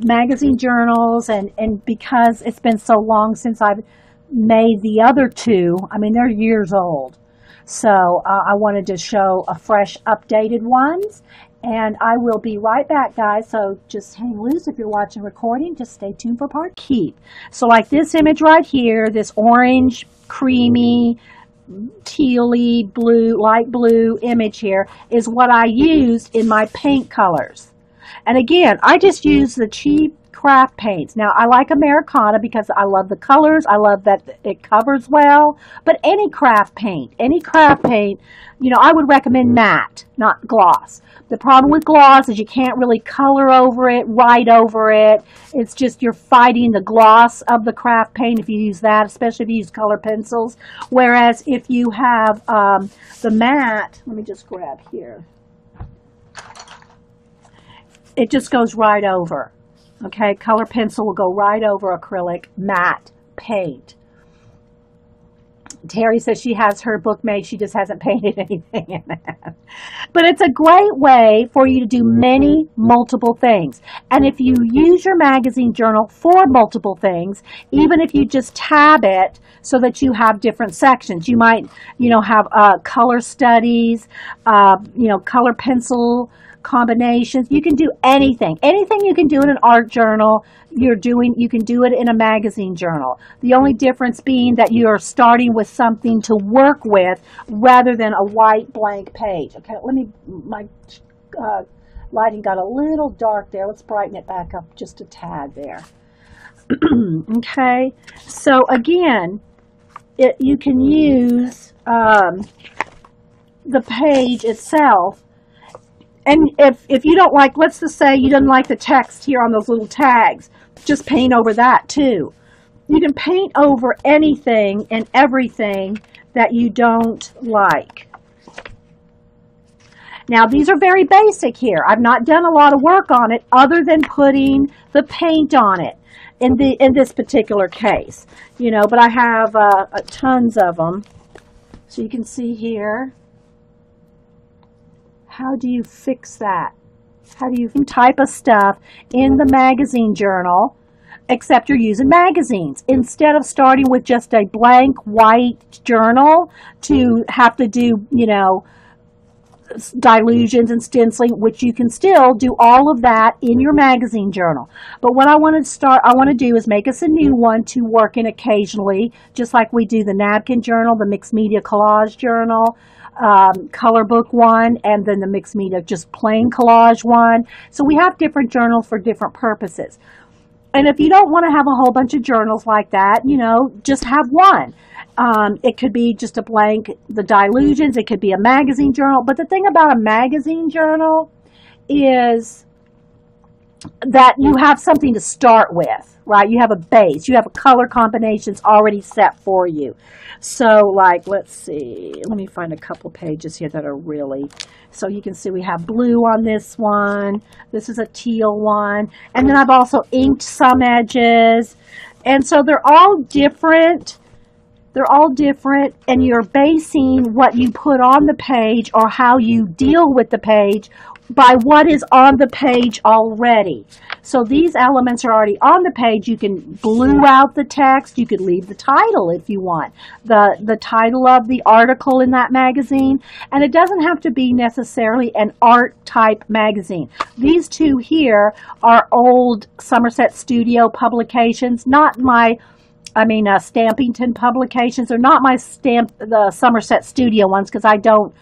magazine journals, and because it's been so long since I've made the other 2, I mean, they're years old. So I wanted to show a fresh, updated ones. And I will be right back, guys, so just hang loose if you're watching recording. Just stay tuned for part keep. So like this image right here, this orange, creamy, tealy, blue, light blue image here is what I used in my paint colors. And again, I just use the cheap craft paints. Now, I like Americana because I love the colors. I love that it covers well. But any craft paint, I would recommend matte, not gloss. The problem with gloss is you can't really color over it, write over it. It's just you're fighting the gloss of the craft paint if you use that, especially if you use color pencils. Whereas if you have the matte, let me just grab here. It just goes right over. Okay, color pencil will go right over acrylic matte paint. Terry says she has her book made, she just hasn't painted anything in it. But it's a great way for you to do multiple things. And if you use your magazine journal for multiple things, even if you just tab it so that you have different sections, you might, have color studies, color pencil combinations. You can do anything. Anything you can do in an art journal, you can do it in a magazine journal. The only difference being that you are starting with something to work with rather than a white blank page. Okay, my lighting got a little dark there. Let's brighten it back up just a tad there. Okay, so again, you can use the page itself. And if you don't like, let's just say you didn't like the text here on those little tags, just paint over that too. You can paint over anything and everything that you don't like. Now, these are very basic here. I've not done a lot of work on it other than putting the paint on it in this particular case. But I have tons of them. So you can see here. How do you fix that? How do you type of stuff in the magazine journal, except you're using magazines? Instead of starting with just a blank white journal to have to do, dilutions and stenciling, which you can still do all of that in your magazine journal. But what I want to do is make us a new one to work in occasionally, just like we do the napkin journal, the mixed media collage journal, color book one, and then the mixed media just plain collage one. So we have different journals for different purposes. And if you don't want to have a whole bunch of journals like that, just have one. It could be just a blank, the dilutions. It could be a magazine journal. But the thing about a magazine journal is that you have something to start with, right? You have a base. You have color combinations already set for you. So, like, let's see. Let me find a couple pages here that are really... So you can see we have blue on this one. This is a teal one. And then I've also inked some edges. And so they're all different. They're all different, and you're basing what you put on the page or how you deal with the page by what is on the page already. So these elements are already on the page. You can blue out the text. You could leave the title if you want, the title of the article in that magazine. And it doesn't have to be necessarily an art type magazine. These two here are old Somerset Studio publications, not my Stampington publications. They're not the Somerset Studio ones, because I don't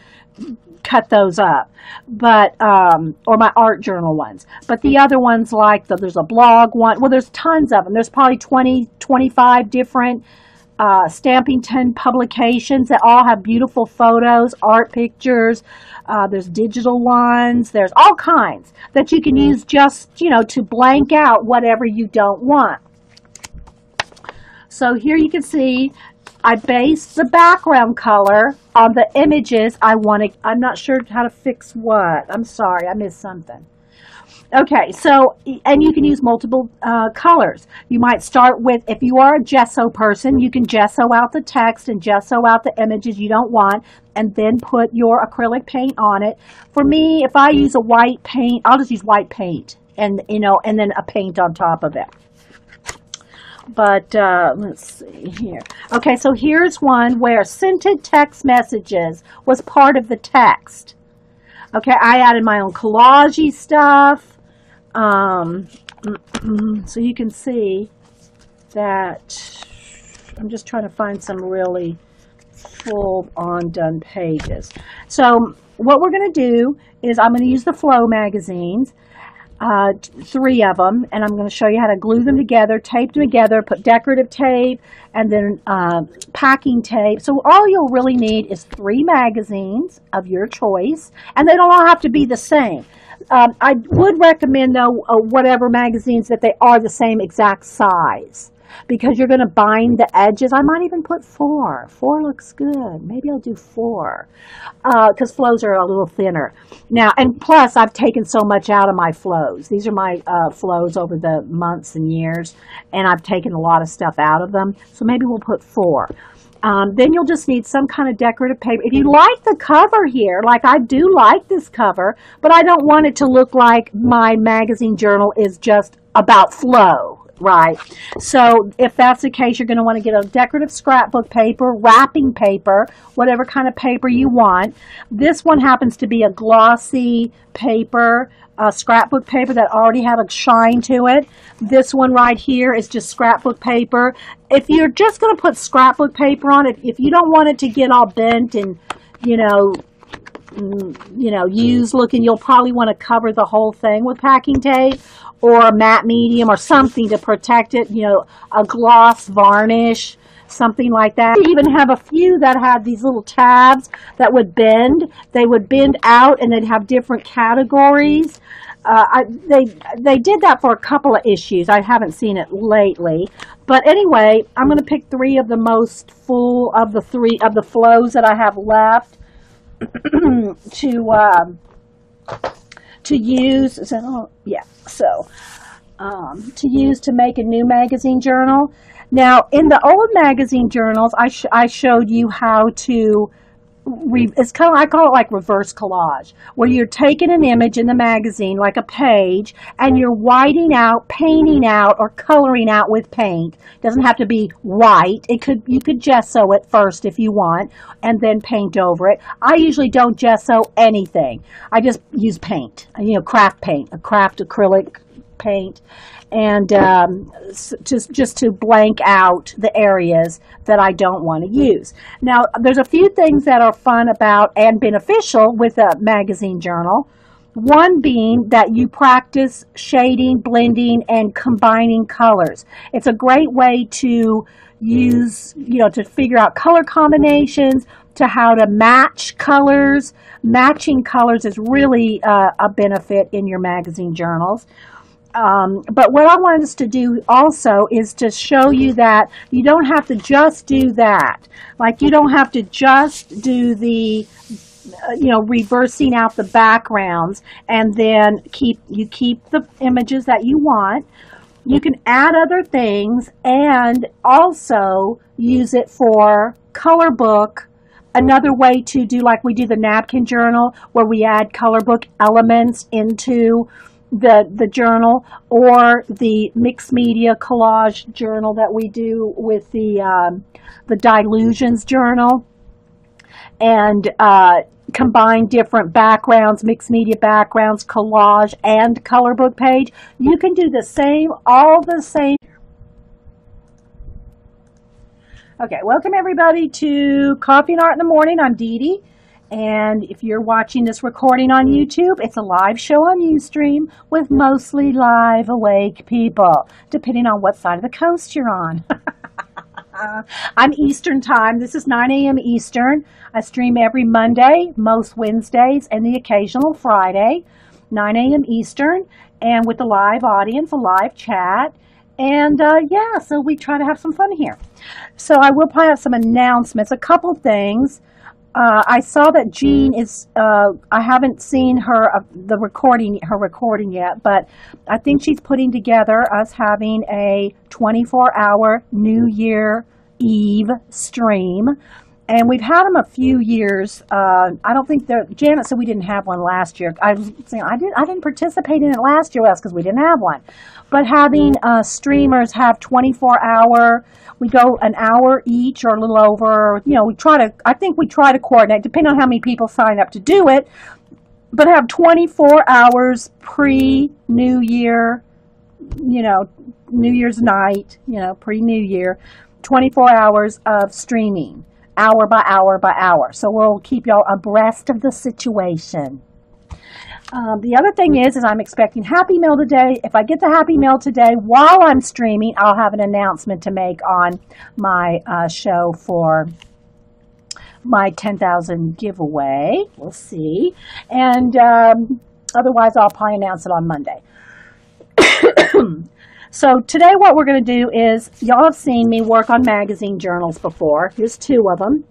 cut those up, but or my art journal ones. But the other ones, like there's a blog one. Well, there's tons of them. There's probably 20, 25 different Stampington publications that all have beautiful photos, art pictures. There's digital ones. There's all kinds that you can use just, to blank out whatever you don't want. So here you can see I based the background color on the images I wanted. I'm not sure how to fix what. I'm sorry, I missed something. Okay, so, and you can use multiple colors. You might start with, if you are a gesso person, you can gesso out the text and gesso out the images you don't want, and then put your acrylic paint on it. For me, if I use a white paint, I'll just use white paint and, and then a paint on top of it. But let's see here. Okay, so here's one where scented text messages was part of the text. Okay, I added my own collage-y stuff. So you can see that I'm just trying to find some really full-on done pages. So what we're going to do is I'm going to use the Flow magazines. 3 of them, and I'm going to show you how to glue them together, tape them together, put decorative tape, and then packing tape. So all you'll really need is 3 magazines of your choice, and they don't all have to be the same. I would recommend, though, whatever magazines that they are the same exact size, because you're going to bind the edges. I might even put 4. 4 looks good. Maybe I'll do 4, because flows are a little thinner. Now, and plus, I've taken so much out of my flows. These are my flows over the months and years, and I've taken a lot of stuff out of them. So maybe we'll put 4. Then you'll just need some kind of decorative paper. If you like the cover here, like I do like this cover, but I don't want it to look like my magazine journal is just about flow. Right. So if that's the case, you're going to want to get a decorative scrapbook paper, wrapping paper, whatever kind of paper you want. This one happens to be a glossy paper, scrapbook paper that already had a shine to it. This one right here is just scrapbook paper. If you're just going to put scrapbook paper on it, if you don't want it to get all bent and, used looking, you'll probably want to cover the whole thing with packing tape or a matte medium or something to protect it, a gloss varnish, something like that. We even have a few that had these little tabs that would bend. They would bend out and they'd have different categories. They did that for a couple of issues. I haven't seen it lately. But anyway, I'm going to pick 3 of the most full of the 3 of the flows that I have left to use. To use to make a new magazine journal. Now, in the old magazine journals, I showed you how to it's kind of, I call it like reverse collage, where you're taking an image in the magazine, like a page, and you're whiting out, painting out, or coloring out with paint. It doesn't have to be white. You could gesso it first if you want, and then paint over it. I usually don't gesso anything. I just use paint, craft paint, a craft acrylic paint, and just to blank out the areas that I don't want to use. Now, there's a few things that are fun about and beneficial with a magazine journal. One being that you practice shading, blending, and combining colors. It's a great way to use, to figure out color combinations, to how to match colors. Matching colors is really a benefit in your magazine journals. But what I wanted us to do also is to show you that you don't have to just do that. Like you don't have to just do the, reversing out the backgrounds and then keep the images that you want. You can add other things and also use it for color book. Another way to do like we do the napkin journal where we add color book elements into the journal, or the mixed media collage journal that we do with the Dylusions journal, and combine different backgrounds, mixed media backgrounds, collage, and color book page. You can do the same, all the same. Okay, welcome everybody to Coffee and Art in the Morning. I'm Dee Dee. And if you're watching this recording on YouTube, it's a live show on Ustream with mostly live awake people, depending on what side of the coast you're on. I'm Eastern time. This is 9 a.m. Eastern. I stream every Monday, most Wednesdays, and the occasional Friday, 9 a.m. Eastern, and with a live audience, a live chat. And so we try to have some fun here. So I will probably have some announcements, a couple things. I saw that Jean is, I haven't seen her recording yet, but I think she's putting together us having a 24-hour New Year Eve stream. And we've had them a few years. I don't think Janet said we didn't have one last year. I was saying I didn't participate in it last year because we didn't have one. But having streamers have 24-hour, we go an hour each or a little over. I think we try to coordinate, depending on how many people sign up to do it, but have 24 hours pre-New Year, New Year's night, pre-New Year, 24 hours of streaming, hour by hour by hour. So we'll keep y'all abreast of the situation. The other thing is I'm expecting Happy Mail today. If I get the Happy Mail today while I'm streaming, I'll have an announcement to make on my show for my 10,000 giveaway. We'll see. And otherwise, I'll probably announce it on Monday. So today what we're going to do is, y'all have seen me work on magazine journals before. Here's 2 of them.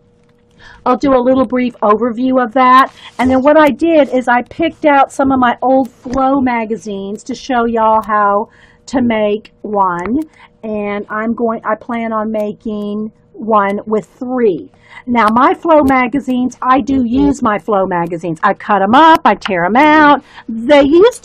I'll do a little brief overview of that. And then what I did is I picked out some of my old Flow magazines to show y'all how to make one. And I plan on making one with 3. Now my Flow magazines, I do use my Flow magazines. I cut them up, I tear them out. They used